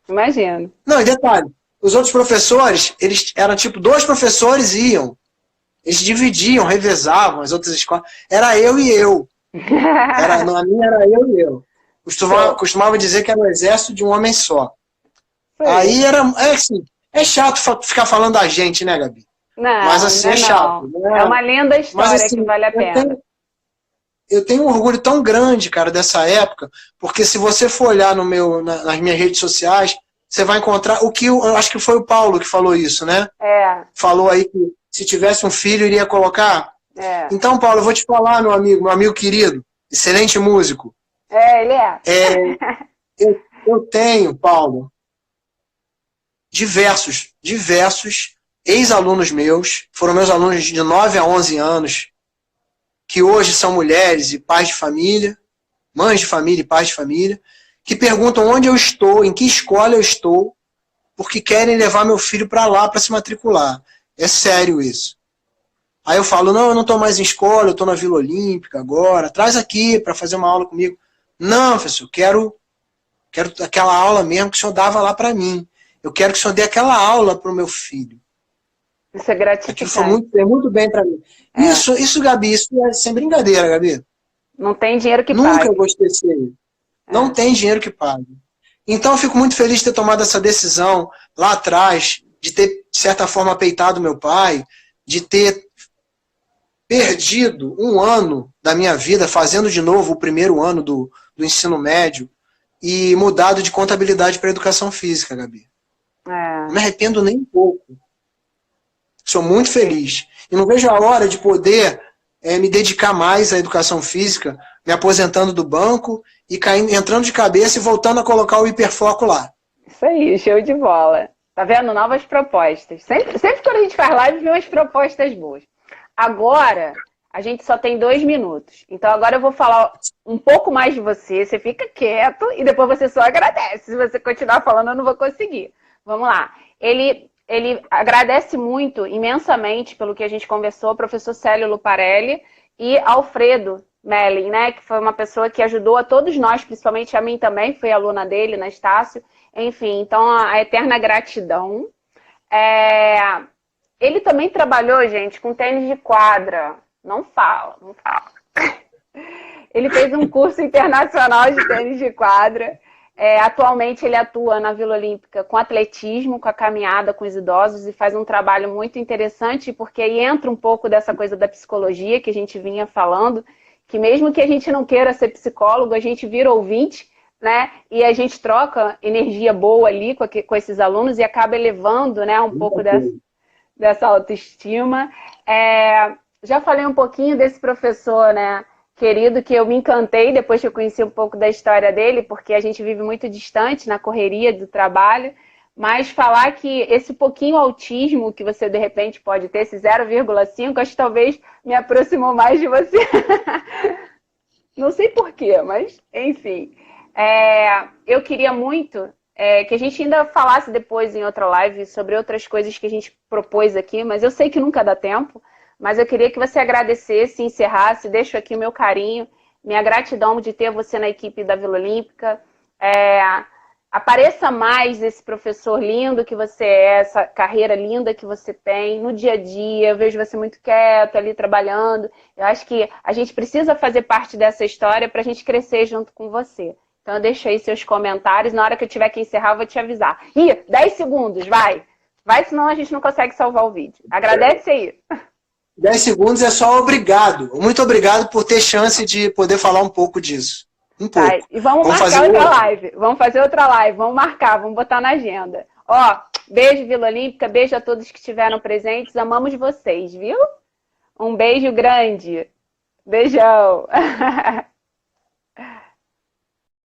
Imagino. Não, e detalhe, os outros professores, eles eram tipo 2 professores iam. Eles dividiam, revezavam as outras escolas. Era eu e eu. Na minha era eu e eu. Costumava dizer que era o exército de um homem só. Aí assim, é chato ficar falando da gente, né, Gabi? Não, mas assim, é chato. Né? É uma linda história, mas, assim, que vale a pena. Eu tenho um orgulho tão grande, cara, dessa época, porque se você for olhar nas minhas redes sociais, você vai encontrar o que eu acho que foi o Paulo que falou isso, né? Falou aí que se tivesse um filho, iria colocar. Então, Paulo, eu vou te falar, meu amigo querido, excelente músico. Ele é. Eu tenho, Paulo, diversos ex-alunos meus, foram meus alunos de 9 a 11 anos, que hoje são mulheres e pais de família, mães de família e pais de família, que perguntam onde eu estou, em que escola eu estou, porque querem levar meu filho para lá para se matricular. É sério isso. Aí eu falo, não, eu não estou mais em escola, eu estou na Vila Olímpica agora, traz aqui para fazer uma aula comigo. Não, professor, quero aquela aula mesmo que o senhor dava lá para mim. Eu quero que o senhor dê aquela aula para o meu filho. Isso é gratificante. Aquilo foi muito bem para mim. Isso, Gabi, isso é sem brincadeira, Gabi. Não tem dinheiro que pague. Nunca eu vou esquecer. Não tem dinheiro que pague. Então eu fico muito feliz de ter tomado essa decisão lá atrás, de ter, de certa forma, peitado meu pai, de ter perdido um ano da minha vida fazendo de novo o primeiro ano do ensino médio e mudado de contabilidade para educação física, Gabi. Não me arrependo nem um pouco. Sou muito feliz. E não vejo a hora de poder me dedicar mais à educação física, me aposentando do banco e entrando de cabeça e voltando a colocar o hiperfoco lá. Isso aí, show de bola. Tá vendo? Novas propostas. Sempre quando a gente faz live, vem umas propostas boas. Agora, a gente só tem 2 minutos. Então agora eu vou falar um pouco mais de você. Você fica quieto e depois você só agradece. Se você continuar falando, eu não vou conseguir. Vamos lá. Ele agradece muito, imensamente, pelo que a gente conversou, professor Célio Luparelli e Alfredo Melling, né, que foi uma pessoa que ajudou a todos nós, principalmente a mim também, fui aluna dele na Estácio. Enfim, então a eterna gratidão. Ele também trabalhou, gente, com tênis de quadra. Não fala. Ele fez um curso internacional de tênis de quadra. Atualmente ele atua na Vila Olímpica com atletismo, com a caminhada com os idosos e faz um trabalho muito interessante, porque aí entra um pouco dessa coisa da psicologia que a gente vinha falando, que mesmo que a gente não queira ser psicólogo, a gente vira ouvinte, né? E a gente troca energia boa ali com esses alunos e acaba elevando, né, um pouco dessa autoestima. Já falei um pouquinho desse professor, né, querido, que eu me encantei depois que eu conheci um pouco da história dele, porque a gente vive muito distante na correria do trabalho, mas falar que esse pouquinho autismo que você de repente pode ter, esse 0,5, acho que talvez me aproximou mais de você. Não sei porquê, mas enfim. Eu queria muito que a gente ainda falasse depois em outra live sobre outras coisas que a gente propôs aqui, mas eu sei que nunca dá tempo. Mas eu queria que você agradecesse, encerrasse, deixo aqui o meu carinho, minha gratidão de ter você na equipe da Vila Olímpica. Apareça mais esse professor lindo que você é, essa carreira linda que você tem no dia a dia. Eu vejo você muito quieto ali trabalhando. Eu acho que a gente precisa fazer parte dessa história para a gente crescer junto com você. Então eu deixo aí seus comentários. Na hora que eu tiver que encerrar, eu vou te avisar. 10 segundos, vai! Vai, senão a gente não consegue salvar o vídeo. Agradece aí. 10 segundos é só obrigado. Muito obrigado por ter chance de poder falar um pouco disso. Um pouco. Tá, e vamos marcar outra live. Vamos fazer outra live. Vamos marcar, vamos botar na agenda. Beijo, Vila Olímpica. Beijo a todos que estiveram presentes. Amamos vocês, viu? Um beijo grande. Beijão.